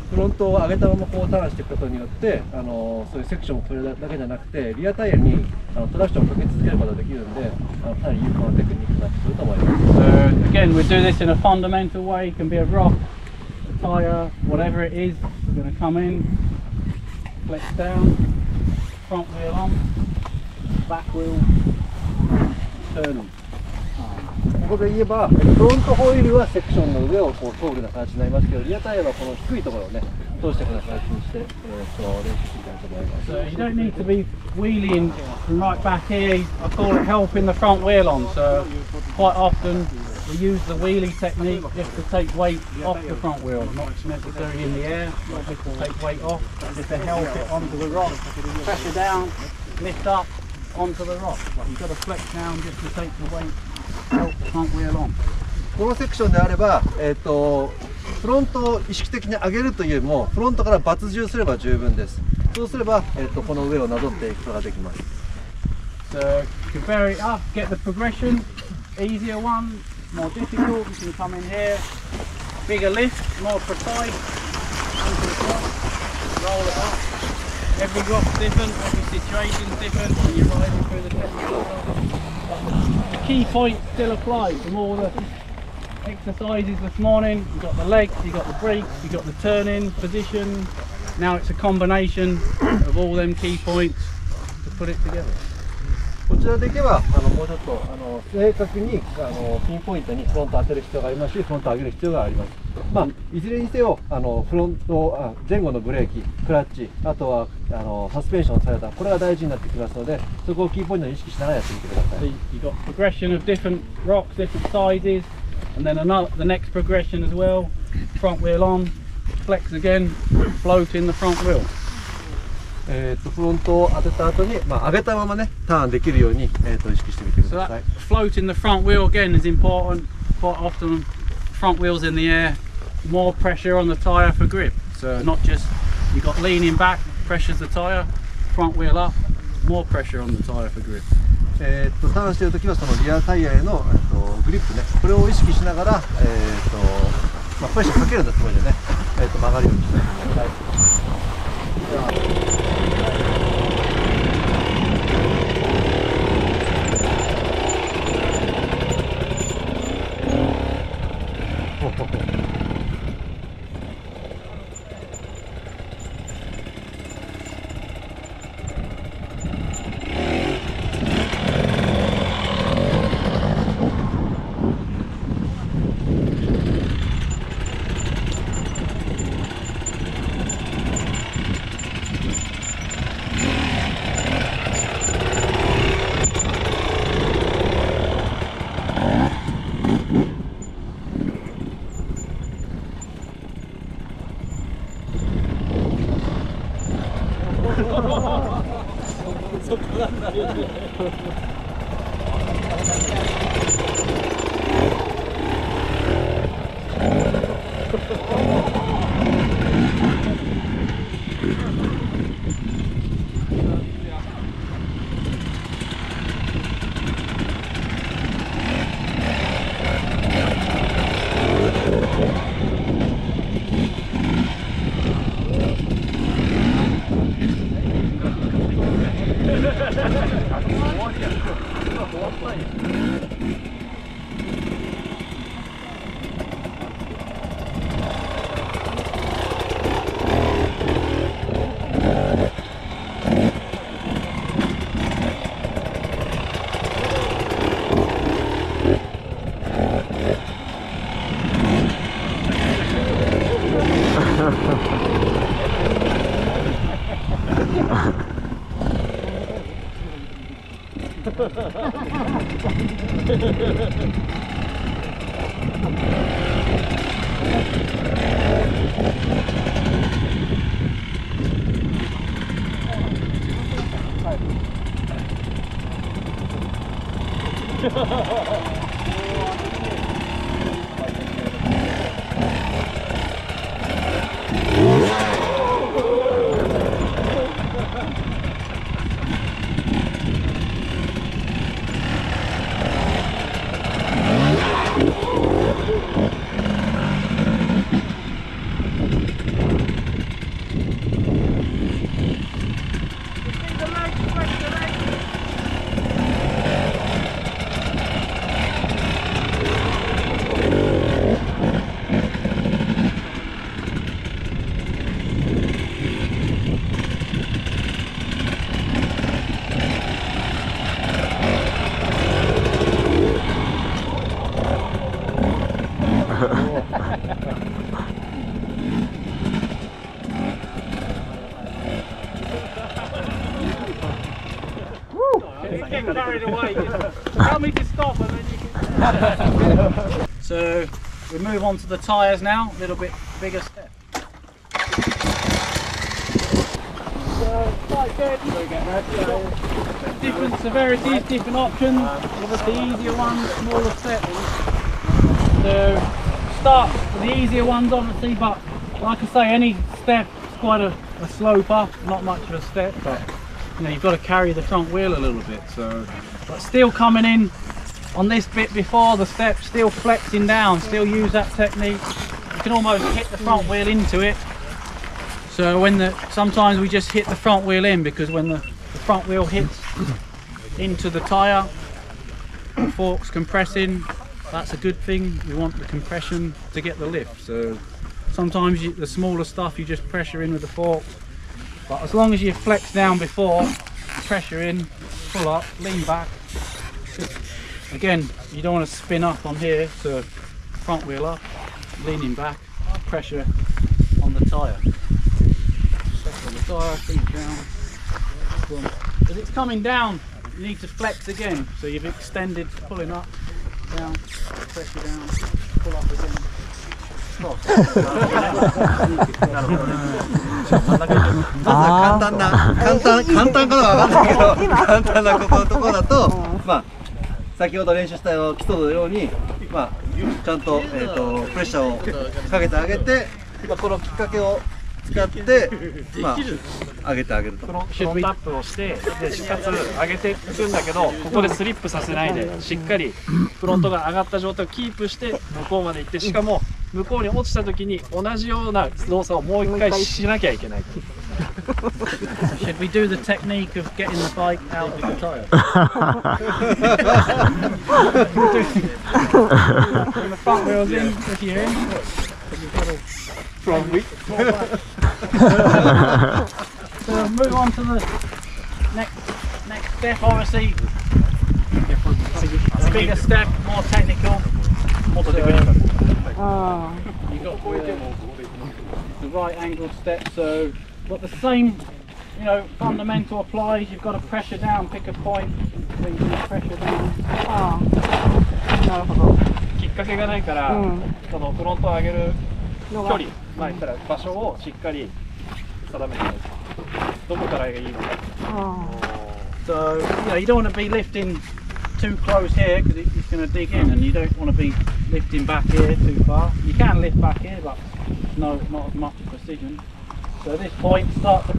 フロントを上げたままこうターンしていくことによってそういうセクションを取るだけじゃなくてリアタイヤにトラクションをかけ続けることができるのでかなり有効なテクニックになってくると思います。So again, we do this in a fundamental way. It can be a rock, a tyre, whatever it is. We're going to come in, flex down, front wheel on, back wheel, turn on. ここで言えばフロントホイールはセクションの上をこう通るような形になりますけどリアタイヤはこの低いところをね通していくような形にして練習していきたいと思います。 So you don't need to be wheeling from right back here. I call it helping the front wheel on. So quite often we use the wheelie technique just to take weight off the front wheel, not necessarily in the air, not just to take weight off, just to help it onto the rock. Pressure down, lift up onto the rock. You've got to flex down just to take the weight. Help the front wheel on. このセクションであれば、フロントを意識的に上げるというよりもフロントから抜重すれば十分です。そうすれば、この上をなぞっていくことができます。So you can vary it up, get the progression, easier one, more difficult. You can come in here, bigger lift, more precise, onto the top, roll it up. Every rock's different, every situation's different when you're riding through the technical. The key point still applies from all the exercises this morning. You've got the legs, you've got the brakes, you've got the turning position. Now it's a combination of all them key points to put it together. こちらでいけばもうちょっと正確にピンポイントにフロント当てる必要がありますしフロント上げる必要があります。いずれにせよフロント前後のブレーキクラッチあとはサスペンションのされたこれが大事になってきますのでそこをキーポイントに意識しながらやってみてください。 You've got progression of different rocks, different sizes, and then the next progression as well. Front wheel on, flex again, float in the front wheel. フロントを当てた後に上げたままねターンできるように意識してみてく So ださい。 that float in the front wheel again is important. Quite often, front wheel's in the air, more pressure on the tyre for grip. So not just you've got leaning back, pressure's the tyre, front wheel up, more pressure on the tyre for grip. ターンしているときはそのリアタイヤへのグリップねこれを意識しながらプレッシャーかけるんだつもりでね曲がるようにしてください。Get carried away. Tell me to stop and then you can. So we move on to the tyres now, a little bit bigger step. So quite good. Different severities, different options. Obviously easier ones, smaller steps. So start with the easier ones obviously, but like I say, any step is quite a slope up, not much of a step, but you know, you've got to carry the front wheel a little bit. So, but still coming in on this bit before the step, still flexing down, still use that technique. You can almost hit the front wheel into it. So when sometimes we just hit the front wheel in, because when the front wheel hits into the tyre, the fork's compressing. That's a good thing. You want the compression to get the lift. So sometimes the smaller stuff you just pressure in with the fork. But as long as you flex down before, pressure in, pull up, lean back. Again, you don't want to spin up on here, so front wheel up, leaning back, pressure on the tyre. Pressure on the tyre, feet down. As it's coming down, you need to flex again. So you've extended, pulling up, down, pressure down, pull up again. まず簡単かは分かんないけど、簡単なところだと、まあ先ほど練習した基礎のように、まあちゃんとプレッシャーをかけてあげて、このきっかけを使って、まあ上げてあげると。フロントアップをして、でかつ上げていくんだけど、ここでスリップさせないで、しっかりフロントが上がった状態をキープして向こうまで行って、しかも向こうに落ちた時に同じような動作をもう一回しなきゃいけない。Should we do the technique of getting the bike out of the tyre? When the front wheel's in, if you're in, you've got to front wheel. So move on to the next step. Obviously, a bigger step, more technical. You've got the right angled step, so but the same, you know, fundamental applies. You've got to pressure down, pick a point, so you can pressure down. なるほど。きっかけがないから、このフロントを上げる距離、まあ言ったら場所をしっかり定めてないと。どこからがいいのか。So, you know, you don't want to be lifting too close here because it's going to dig in, and you don't want to be lifting back here too far. You can lift back here, but no, not as much precision. So at this point, start to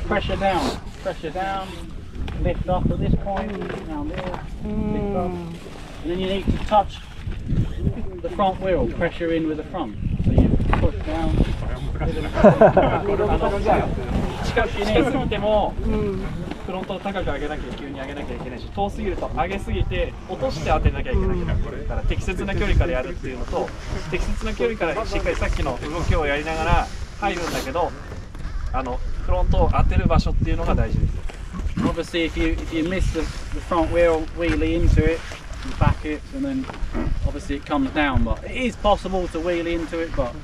pressure down, lift up at this point, down there, lift up, and then you need to touch the front wheel, pressure in with the front. So you push down. 近くに過ぎてもフロントを高く上げなきゃ急に上げなきゃいけないし、遠すぎると上げすぎて落として当てなきゃいけないから、適切な距離からやるっていうのと、適切な距離からしっかりさっきの動きをやりながら入るんだけど、フロントを当てる場所っていうのが大事です。Obviously, if you miss the front wheel wheelie into it, you back it, and then obviously it comes down. But it is possible to wheelie into it, but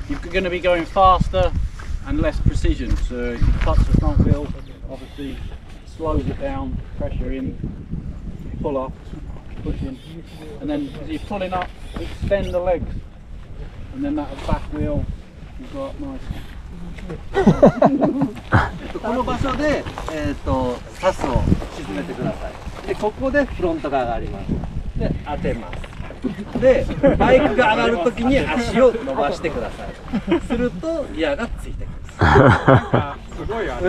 you're going to be going faster and less precision. So if you touch the front wheel, obviously slows it down, pressure in, pull up, push in, and then as you're pulling up, extend the legs, and then that back wheel will go up nice. この場所で、サスを沈めてください。で、ここでフロントが上がります。で、当てます。で、バイクが上がるときに足を伸ばしてください。するとギアがついてくる。すごいなんか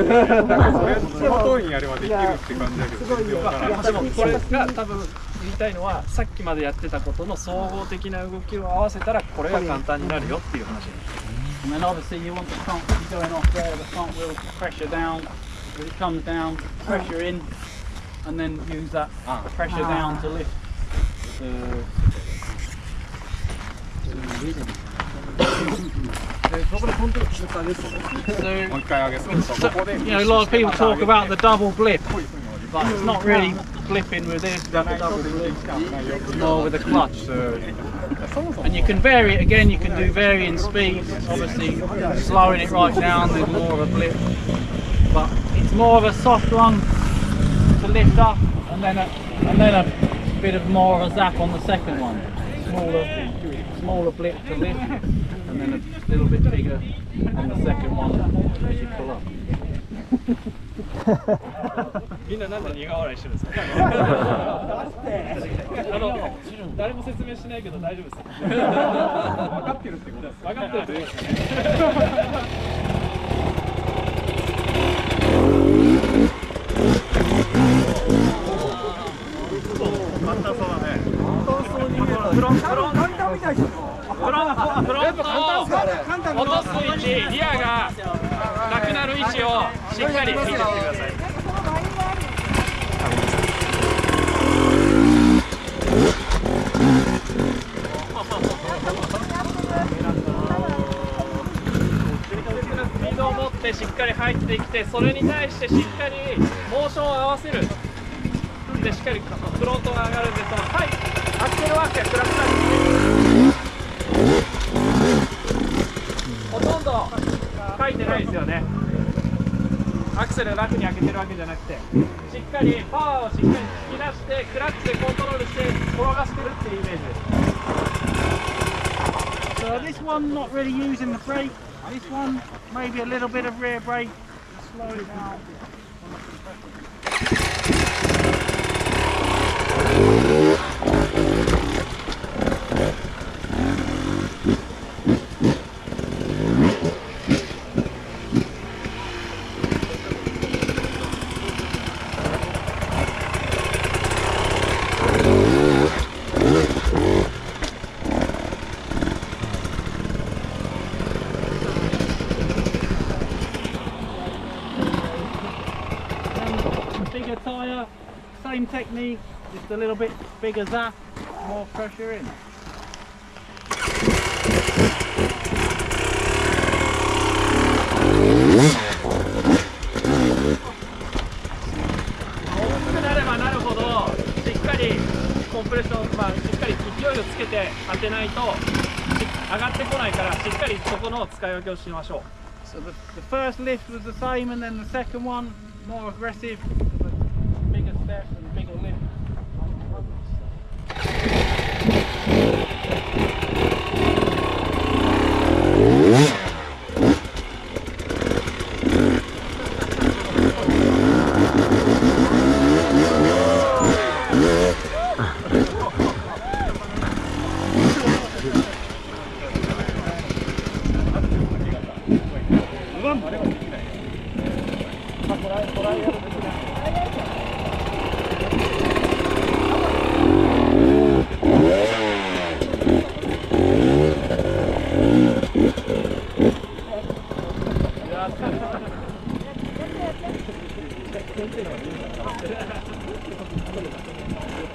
それその通りにやればできるって感じだけど、でもこれが多分言いたいのは、さっきまでやってたことの総合的な動きを合わせたらこれが簡単になるよっていう話です。And then obviously you want the front, you're going off there, the front wheel pressure down, as it comes down, pressure in, and then use that pressure down to lift. So, you know, a lot of people talk about the double blip, but it's not really flipping with this, more with the clutch. So. And you can vary it again, you can do varying speeds, obviously slowing it right down, there's more of a blip. But it's more of a soft one to lift up, and then a bit of more of a zap on the second one. Smaller blip to lift, and then a little bit bigger on the second one as you pull up. みんななんで苦笑いしてるんですか？誰も説明しないけど大丈夫です。分かってるってことです。分かってるってことです。簡単そうだね。簡単そうに見えた。フロント落とす位置、リアがなくなる位置をしっかり見てってください。スピードを持ってしっかり入ってきて、それに対してしっかりモーションを合わせる。でしっかりフロントが上がるんで、そのアクセルワークが暗くなる。ほとんど書いてないですよね。アクセル楽に開けてるわけじゃなくて、しっかりパワーをしっかり引き出してクラッチでコントロールして転がしてるっていうイメージです。So this one not really using the brake. This one maybe a little bit of rear brake. Slow it down. Bigger tyre, same technique, just a little bit bigger zap, more pressure in. 大きくなればなるほどしっかりコンプレッション、しっかり勢いをつけて当てないと上がってこないから、しっかりそこの使い分けをしましょう。So the first lift was the same, and then the second one more aggressive, bigger steps and bigger lift.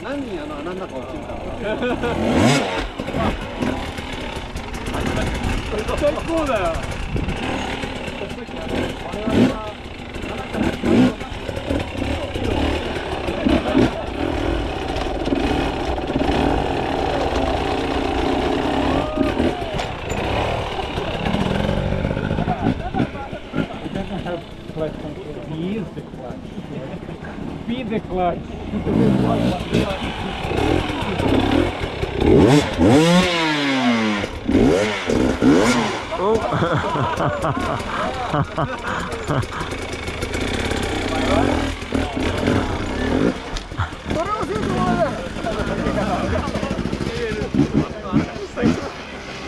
何人穴の中落ちるか。最高だよ。He is the clutch. Be the clutch.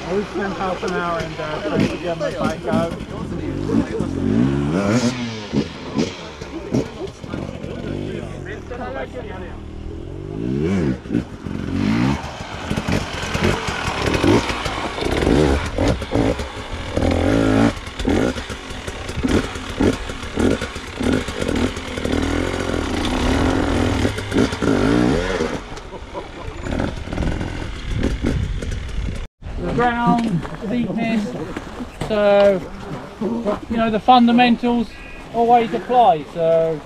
I always spend half an hour in there trying to get my bike out. Ground, steepness, so you know the fundamentals always apply. So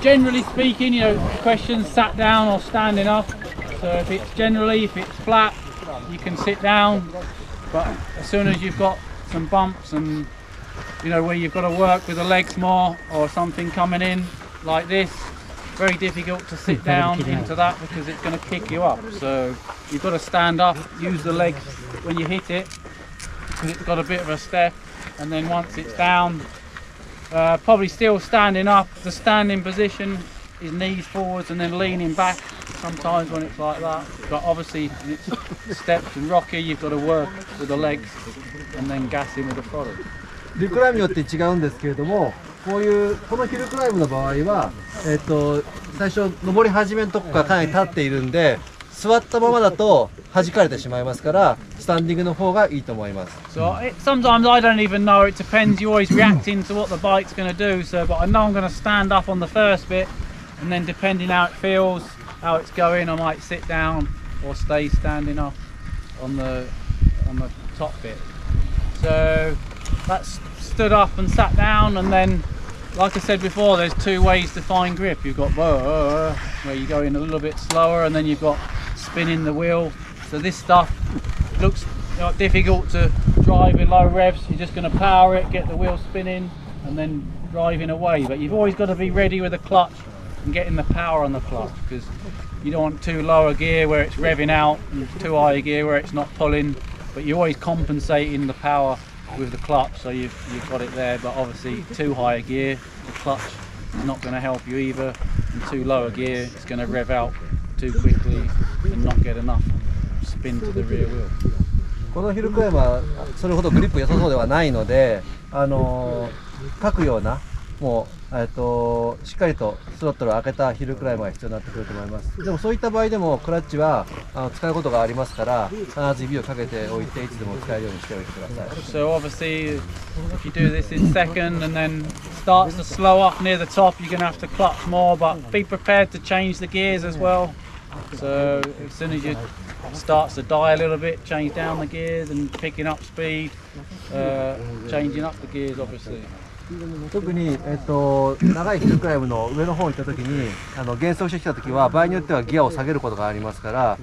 generally speaking, you know, questions sat down or standing up. So if it's flat, you can sit down. But as soon as you've got some bumps and, you know, where you've got to work with the legs more or something coming in like this, very difficult to sit down into that because it's going to kick you up. So you've got to stand up, use the legs when you hit it because it's got a bit of a step, and then once it's down, probably still standing up. The standing position is knees forwards and then leaning back sometimes when it's like that. But obviously when it's steps and rocky, you've got to work with the legs and then gas in with the throttle. ヒルクライムによって違うんですけれども、このヒルクライムの場合は、最初登り始めのとこからかなり立っているんで、座ったままだと弾かれてしまいますから、スタンディングの方がいいと思います。 So sometimes I don't even know. It depends. You're always reacting to what the bike's going to do. So, but I know I'm going to stand up on the first bit, and then depending how it feels, how it's going, I might sit down or stay standing up on the top bit. So that's stood up and sat down, and then, like I said before, there's two ways to find grip. You've got where you go in a little bit slower, and then you've got spinning the wheel. So this stuff looks difficult to drive with low revs. You're just going to power it, get the wheel spinning, and then driving away. But you've always got to be ready with the clutch and getting the power on the clutch, because you don't want too low a gear where it's revving out and too high a gear where it's not pulling. But you're always compensating the power with the clutch, so you've got it there. But obviously too high a gear, the clutch is not going to help you either, and too low a gear, it's going to rev out too quickly and not get enough spin to the rear wheel. このヒルクライムはそれほどグリップ良さそうではないので、書くようなもうしっかりとスロットルを開けたヒルクライムが必要になってくると思います。でもそういった場合でもクラッチは使うことがありますから、必ず指をかけておいていつでも使えるようにしておいてください。So obviously if you do this in second and then starts to slow up near the top, you're going to have to clutch more, but be prepared to change the gears as well. So as soon as you starts to die a little bit, change down the gears and picking up speed, changing up the gears obviously. 特に、長いヒルクライムの上の方に行った時に減速してきた時は場合によってはギアを下げることがありますから、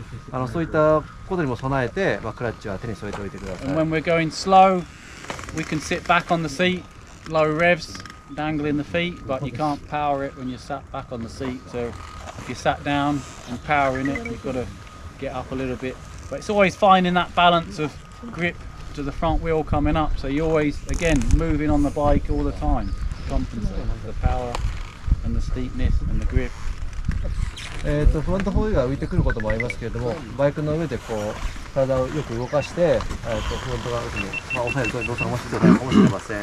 そういったことにも備えて、クラッチは手に添えておいてください。 And when we're going slow, we can sit back on the seat, low revs, dangling the feet, but you can't power it when you're sat back on the seat. So if you're sat down and powering it, you've got to get up a little bit. But it's always finding that balance of grip to the front wheel coming up, so you're always again moving on the bike all the time, compensating the power and the steepness and the grip. フロントホイールが浮いてくることもありますけれども、バイクの上でこう体をよく動かして、フロントが奥に抑えるという動作も必要なのかもしれません。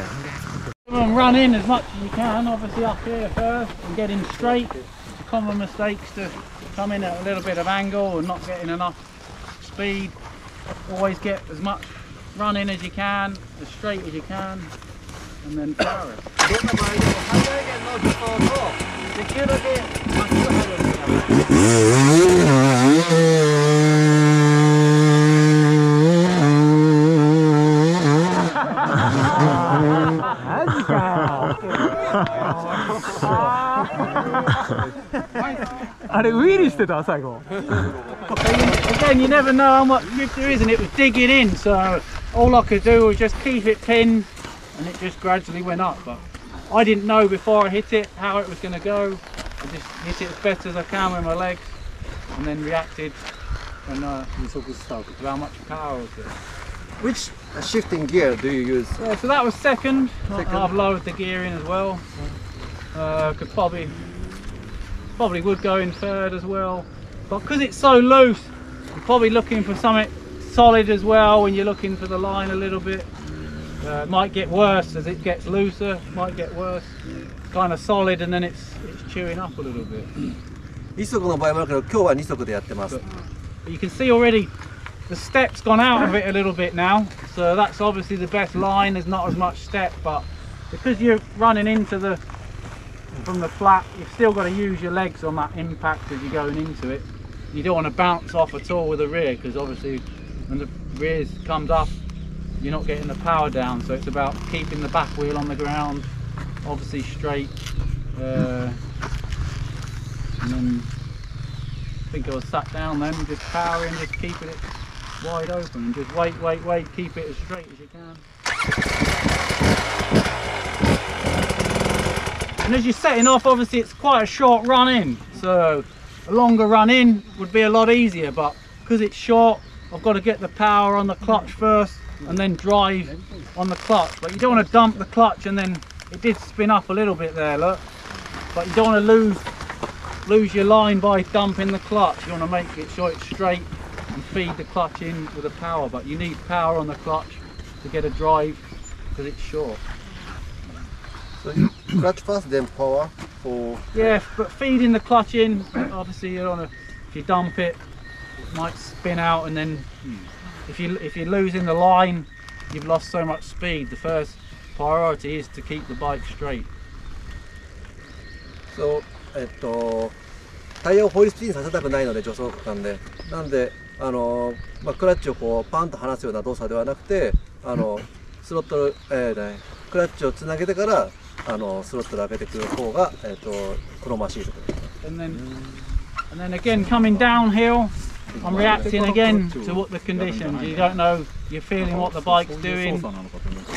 Run in as much as you can, obviously up here first and getting straight. It's a common mistake to come in at a little bit of angle and not getting enough speed. Always get as much run in as you can, as straight as you can, and then power it. どんな場合でも最大限の助走とできるだけまっすぐ入るようにしてください。あれウィーリーしてた最後。 Again, you never know how much grip there is, and it was digging in, so all I could do was just keep it pinned, and it just gradually went up. But I didn't know before I hit it how it was going to go. I just hit it as best as I can with my legs, and then reacted and to how much power was there. Which shifting gear do you use? So that was second. I've lowered the gear in as well. Could probably would go in third as well. But because it's so loose, you're probably looking for something solid as well when you're looking for the line a little bit. It might get worse as it gets looser, might get worse. It's kind of solid and then it's chewing up a little bit. 1足の場合もあるけど、今日は2足でやってます。 But you can see already the step's gone out of it a little bit now. So that's obviously the best line, there's not as much step, but because you're running into from the flat, you've still got to use your legs on that impact as you're going into it. You don't want to bounce off at all with the rear, because obviously when the rear comes up, you're not getting the power down. So it's about keeping the back wheel on the ground, obviously straight, And then I think I was sat down then, just powering, just keeping it wide open, and just wait, keep it as straight as you can. And as you're setting off, obviously it's quite a short run in, so a longer run in would be a lot easier, but because it's short, I've got to get the power on the clutch first and then drive on the clutch. But you don't want to dump the clutch, and then it did spin up a little bit there, look. But you don't want to lose your line by dumping the clutch. You want to make it sure it's straight and feed the clutch in with the power, but you need power on the clutch to get a drive because it's short. So clutch first, then power for... Yeah, but feeding the clutch in, obviously you don't want to, if you dump it, it might spin out, and then if you're losing the line, you've lost so much speed. The first priority is to keep the bike straight. So, タイヤをホイールスピンさせたくないので、助走区間で。なんで、クラッチをこうパンと離すような動作ではなくて、スロットル、クラッチをつなげてから、スロットル上げてくる方が、好ましいところです。And then again coming downhill, I'm reacting again to what the conditions. You don't know, you're feeling what the bike's doing.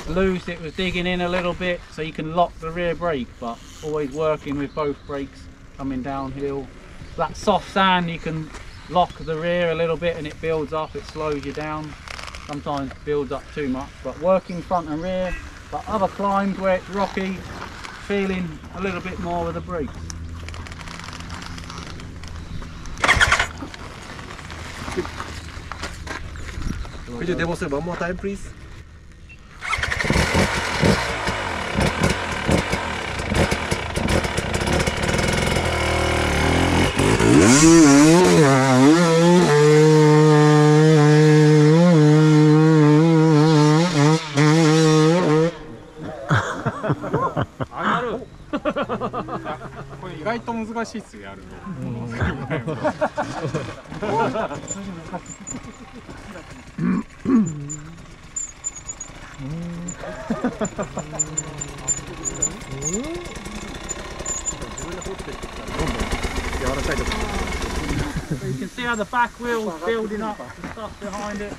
Loose, it was digging in a little bit, so you can lock the rear brake, but always working with both brakes coming downhill. That soft sand, you can lock the rear a little bit and it builds up, it slows you down. Sometimes builds up too much, but working front and rear. But other climbs where it's rocky, feeling a little bit more with the brakes. Could you demonstrate one more time, please? You can see how the back wheel's building up and stuff behind it.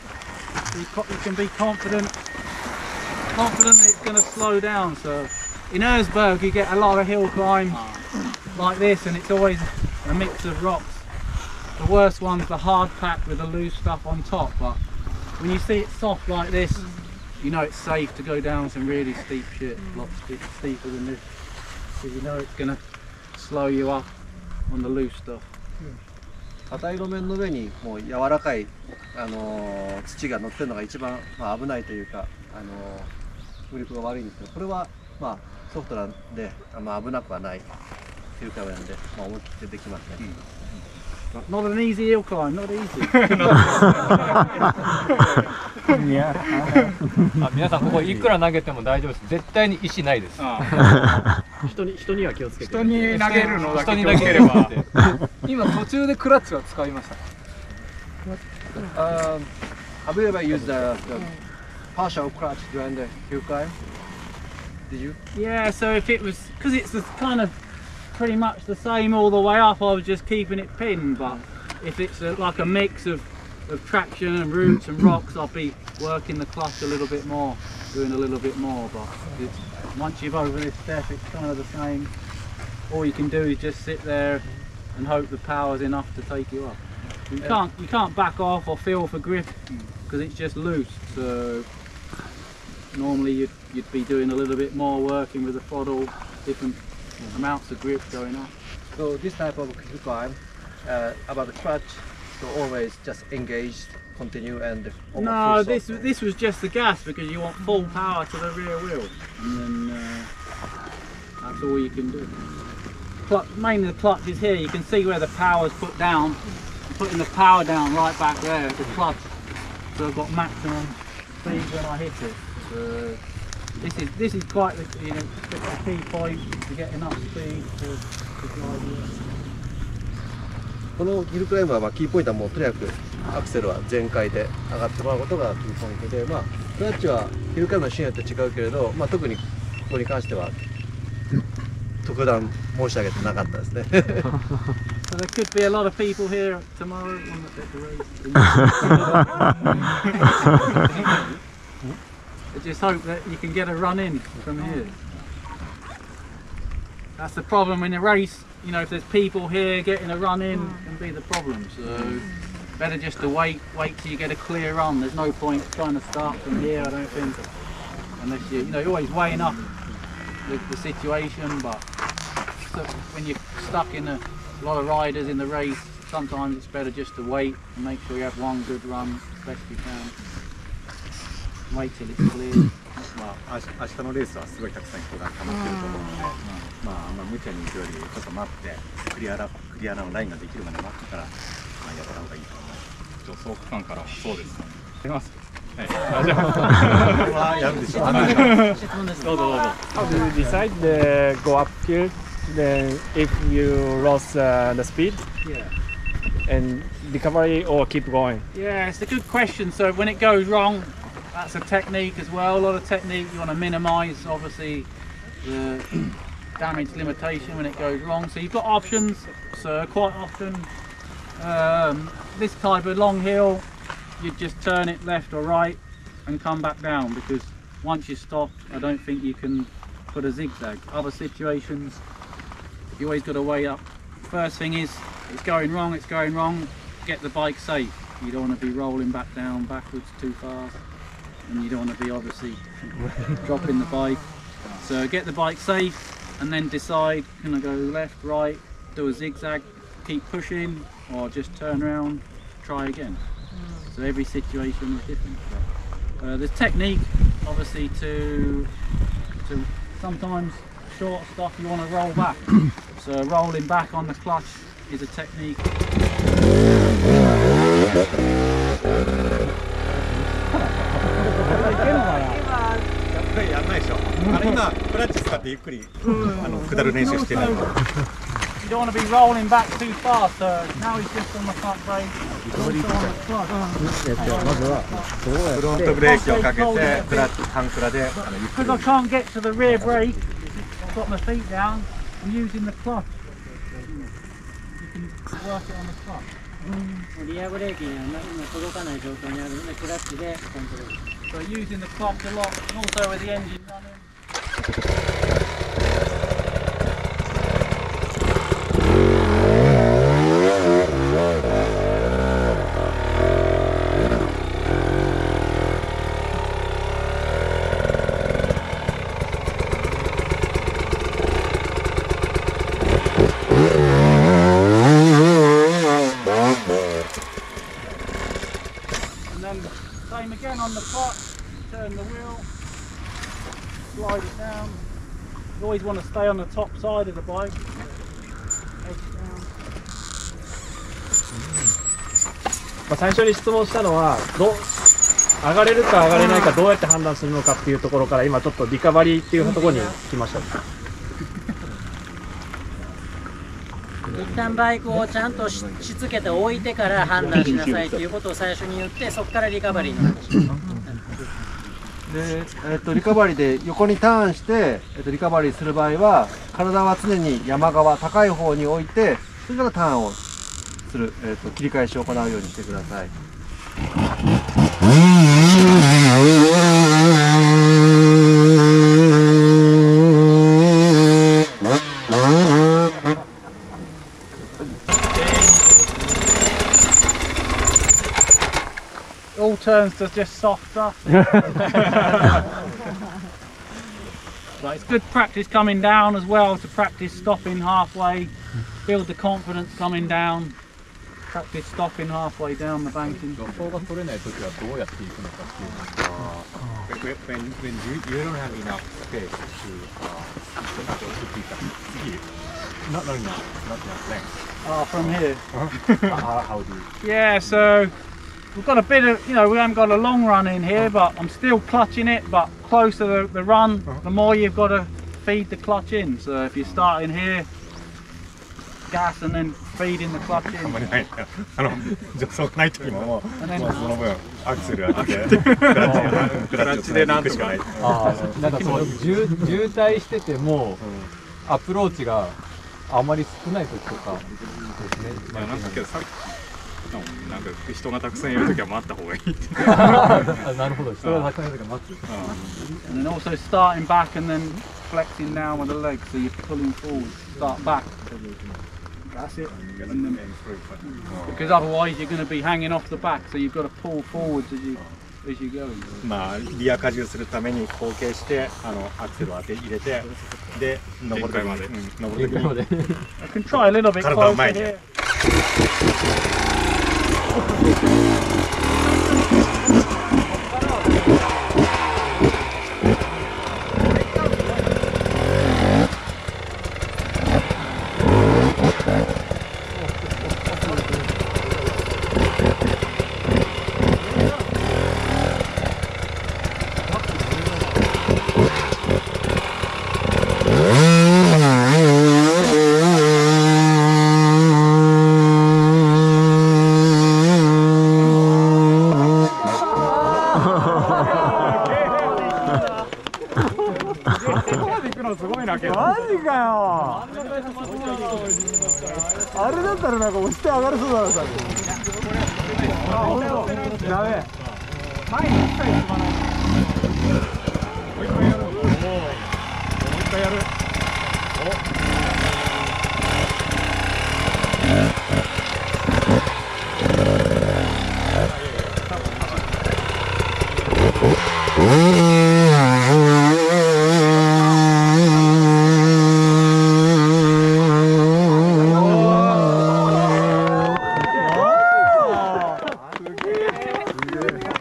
So you can be confident that it's going to slow down. So in Erzberg you get a lot of hill climb like this, and it's always a mix of rocks. The worst one's the hard pack with the loose stuff on top, but when you see it soft like this, you know it's safe to go down some really steep shit, a lot steeper than this, because you know it's going to slow you up on the loose stuff. 硬い路面の上にもう柔らかい、土が乗ってるのが一番、危ないというか、グリップが悪いんですけど、これは、ソフトなんで、危なくはないというかなんで、思い切ってできますね。Not an easy hill climb, not easy. 皆さんここいくら投げても大丈夫です。絶対に石ないです。人には気をつけて。人に投げるのだけ気をつければ。今途中でクラッチは使いました。Have you ever used the partial clutch during the hill climb? Did you? Yeah, so if it was, because it's kind of pretty much the same all the way up, I was just keeping it pinned, but if it's like a mix of traction and roots and rocks, I'll be working the clutch a little bit more, doing a little bit more, but once you've over this step it's kind of the same. All you can do is just sit there and hope the power's enough to take you up. You can't back off or feel for grip because it's just loose, so normally you'd be doing a little bit more, working with the throttle, different amounts of grip going up. So this type of hill climb, about the clutch, so always just engage, continue, and no, this was just the gas because you want full power to the rear wheel, and then that's all you can do. Mainly the clutch is here. You can see where the power's put down. I'm putting the power down right back there, the clutch. So I've got maximum speed when I hit it. So this is quite the key point to get enough speed to drive. このヒルクライムはキーポイントはもうとにかくアクセルは全開で上がってもらうことがキーポイントで、クラッチはヒルクライムのシーンによって違うけれど、特にここに関しては特段申し上げてなかったですね。there could be a lot of people here tomorrow on the race. I just hope that you can get a run in from here. That's the problem in a race. You know, if there's people here, getting a run in can be the problem. So better just to wait till you get a clear run. There's no point trying to start from here, I don't think, unless you're always weighing up the situation. But so when you're stuck in a lot of riders in the race, sometimes it's better just to wait and make sure you have one good run as best you can. Wait till it's clear. 明日のレースはすごいたくさん人が溜まってると思うので、無茶に行くよりちょっと待ってクリアのラインができるまで待ってからやった方がいいと思います。助走区間からそうです。出ます。はい。やるでしょ。どうぞ。How do you decide to go uphill? Then if you lost the speed, and recovery or keep going? Yeah, it's a good question. So when it goes wrong, that's a technique as well. A lot of technique. You want to minimise, obviously, the damage limitation when it goes wrong. So you've got options. So quite often, this type of long hill, you just turn it left or right and come back down, because once you stop, I don't think you can put a zigzag. Other situations, you always got to weigh up. First thing is, it's going wrong. Get the bike safe. You don't want to be rolling back down backwards too fast. And you don't want to be obviously dropping the bike. So get the bike safe and then decide, can I go left, right, do a zigzag, keep pushing, or just turn around, try again. So every situation is different. There's technique obviously to sometimes short stuff you want to roll back. So rolling back on the clutch is a technique. やんないでしょ。今クラッチ使ってゆっくり下る練習してる。You don't want to be rolling back too fast. So now he's just on the front brake. フロントブレーキをかけてクラッチ半クラで。Because I can't get to the rear brake, I've got my feet down. I'm using the clutch. You can work it on the clutch. リアブレーキには届かない状態にあるので、クラッチでコントロール。 So using the clutch a lot, and also with the engine running. And then same again on the clutch, turn the wheel, slide it down. You always want to stay on the top side of the bike. Edge down. 最初に質問したのは上がれるか上がれないかどうやって判断するのかっていうところから、今ちょっとリカバリーっていうところに来ました。一旦バイクをちゃんとしつけて置いてから判断しなさいということを最初に言って、そこからリカバリーの話。で、リカバリーで横にターンして、リカバリーする場合は体は常に山側高い方に置いて、それからターンをする、切り返しを行うようにしてください。All turns to just softer. But it's good practice coming down as well, to practice stopping halfway, build the confidence coming down, practice stopping halfway down the banking. 助走が取れないときはどうやっていくのかっていう。When you don't have enough space to not only not length. From here. How do you? Yeah, so we've got a bit of, we haven't got a long run in here, but I'm still clutching it. But closer the run, the more you've got to feed the clutch in. So if you're starting here, gas and then feeding the clutch in. 助走がない時もその分アクセル上げてクラッチでなんとかない。なんかその渋滞しててもアプローチがあまり少ない時とかやなんかけどさっきなんか人がたくさんいるときは待った方がいいって。なるほど、人がたくさんいるときは待つ。And then also starting back and then flexing down with the legs, so you're pulling forward. Start back. That's it. And then, because otherwise you're going to be hanging off the back, so you've got to pull forwards as you go. まあリア荷重するために後傾してアクセルを入れてで登る時まで登る時まで I can try a little bit closer here. マジかよ。あれだったらなんか押して上がれそうだなさ。あ、ほんと。ダメ。前に一回進まない。もう一回やる。もう一回やる。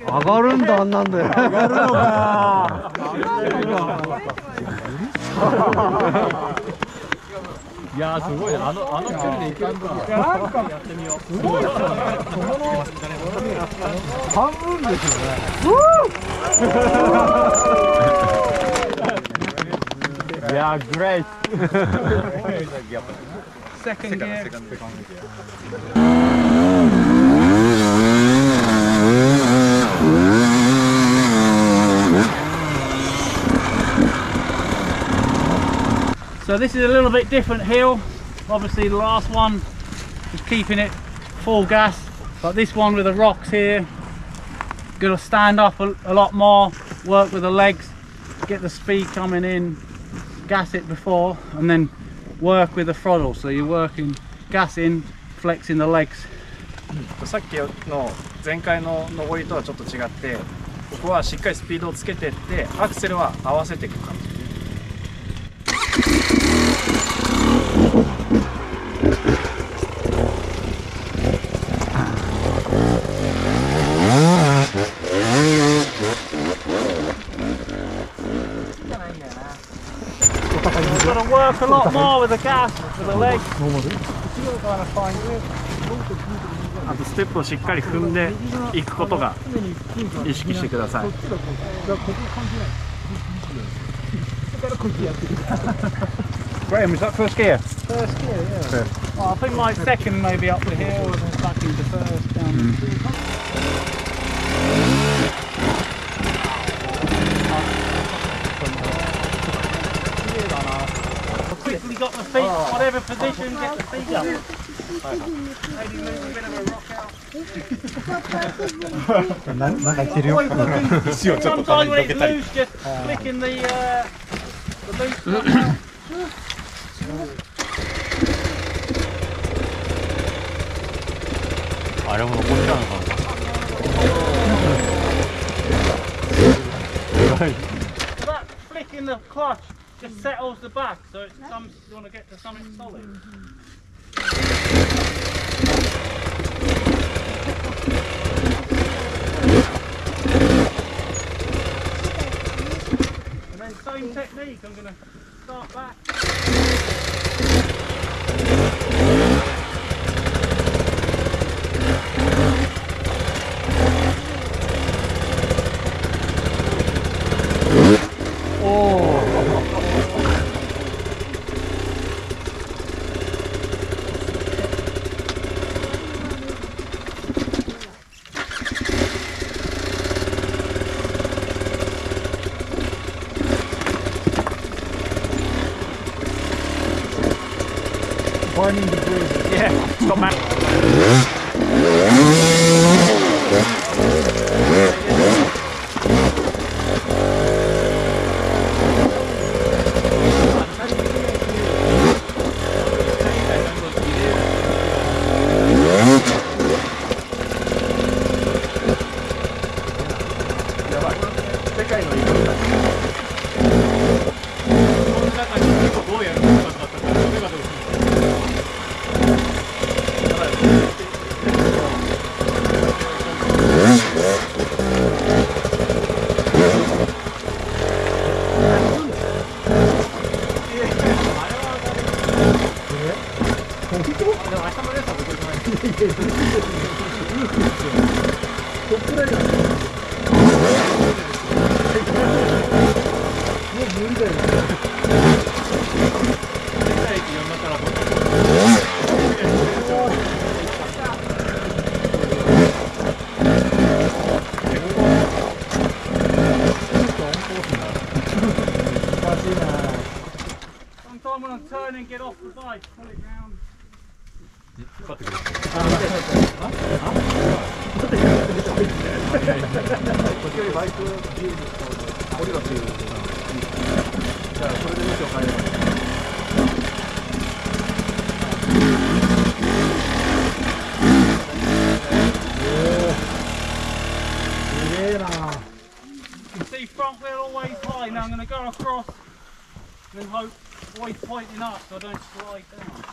上がるんだ、あんなんで。上がるのか。いやすごいね、あの距離でいけるか。いやなんかやってみよう。すごい。半分ですよね。いやグレイト。Second gear. So this is a little bit different hill. Obviously the last one was keeping it full gas, but this one with the rocks here, got to stand up a lot more, work with the legs, get the speed coming in, gas it before, and then work with the throttle. So you're working gas in, flexing the legs. さっきの前回の上りとはちょっと違って、ここはしっかりスピードをつけていってアクセルは合わせていく感じ。You've got to work a lot more with the gas, with the legs. あとステップをしっかり踏んでいくことが意識してください。Graham, is that first gear? First gear, yeah. Well, I think my second maybe up the hill and then back into first down. Quickly got the feet, whatever position, get the feet up. Maybe move a bit of a rock out. Sometimes when it's loose, just flicking the loose rock out. あれも残ってたのかな。 That flicking the clutch just settles the back, so it comes. You want to get to something solid. And then same technique. I'm going to start back. burning the bridge. Yeah, stop man. Sometime when I turn and get off the bike, pull it round. 時折バイク自由に降りろっていう。じゃあそれで向きを変えればいい。すげえな。 You can see front wheel always high. Now I'm going to go across and hope always pointing up so I don't slide down.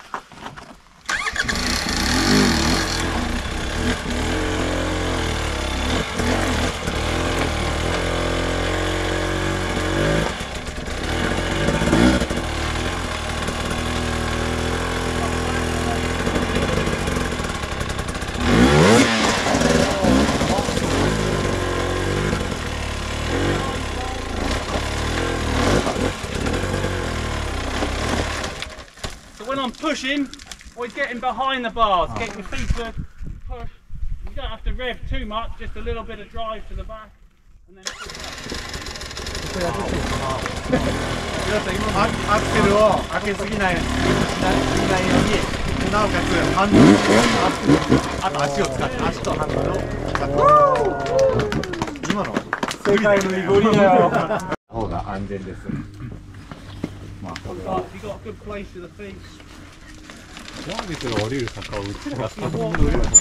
When I'm pushing, always getting behind the bars, getting your feet to push. You don't have to rev too much, just a little bit of drive to the back, and then push up. アクセルを開けすぎないように、なおかつハンドルをあと足を使って足とハンドルを使って今の世界の濁りだよ方が安全です。まあこれは You got a good place to the feet. ワービスが降りる坂をうちが先に降りるのかな。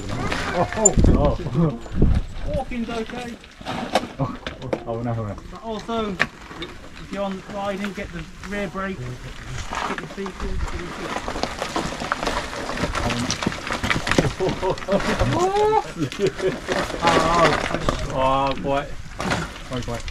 Walking's okay. 危ない危ない。 But also, if you're on riding, get the rear brake, get your feet good, get your feet. ああ怖い。怖い怖い。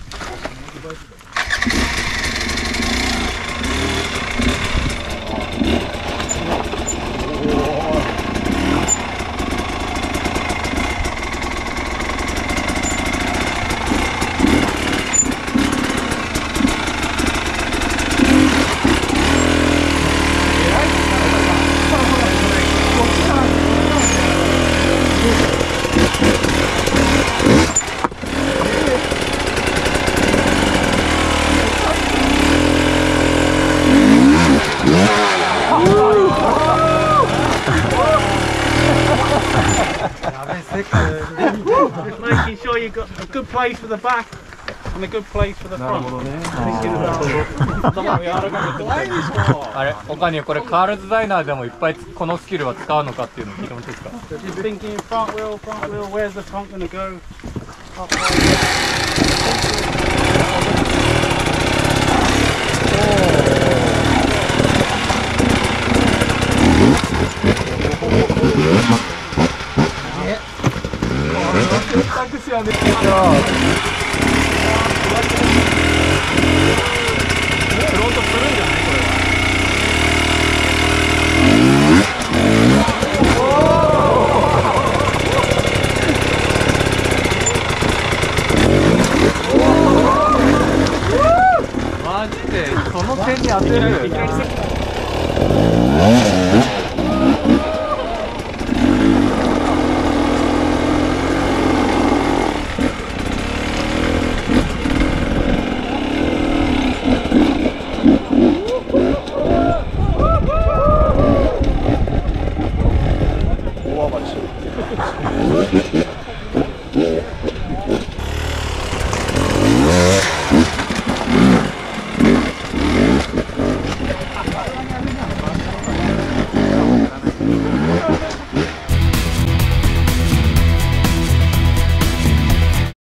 Just making sure you've got a good place for the back and a good place for the front. あれ、他にこれカールズダイナーでもいっぱいこのスキルは使うのかっていうのを聞いてもいいですか？ Just thinking front wheel, where's the front going to go?マジでその点に当てる。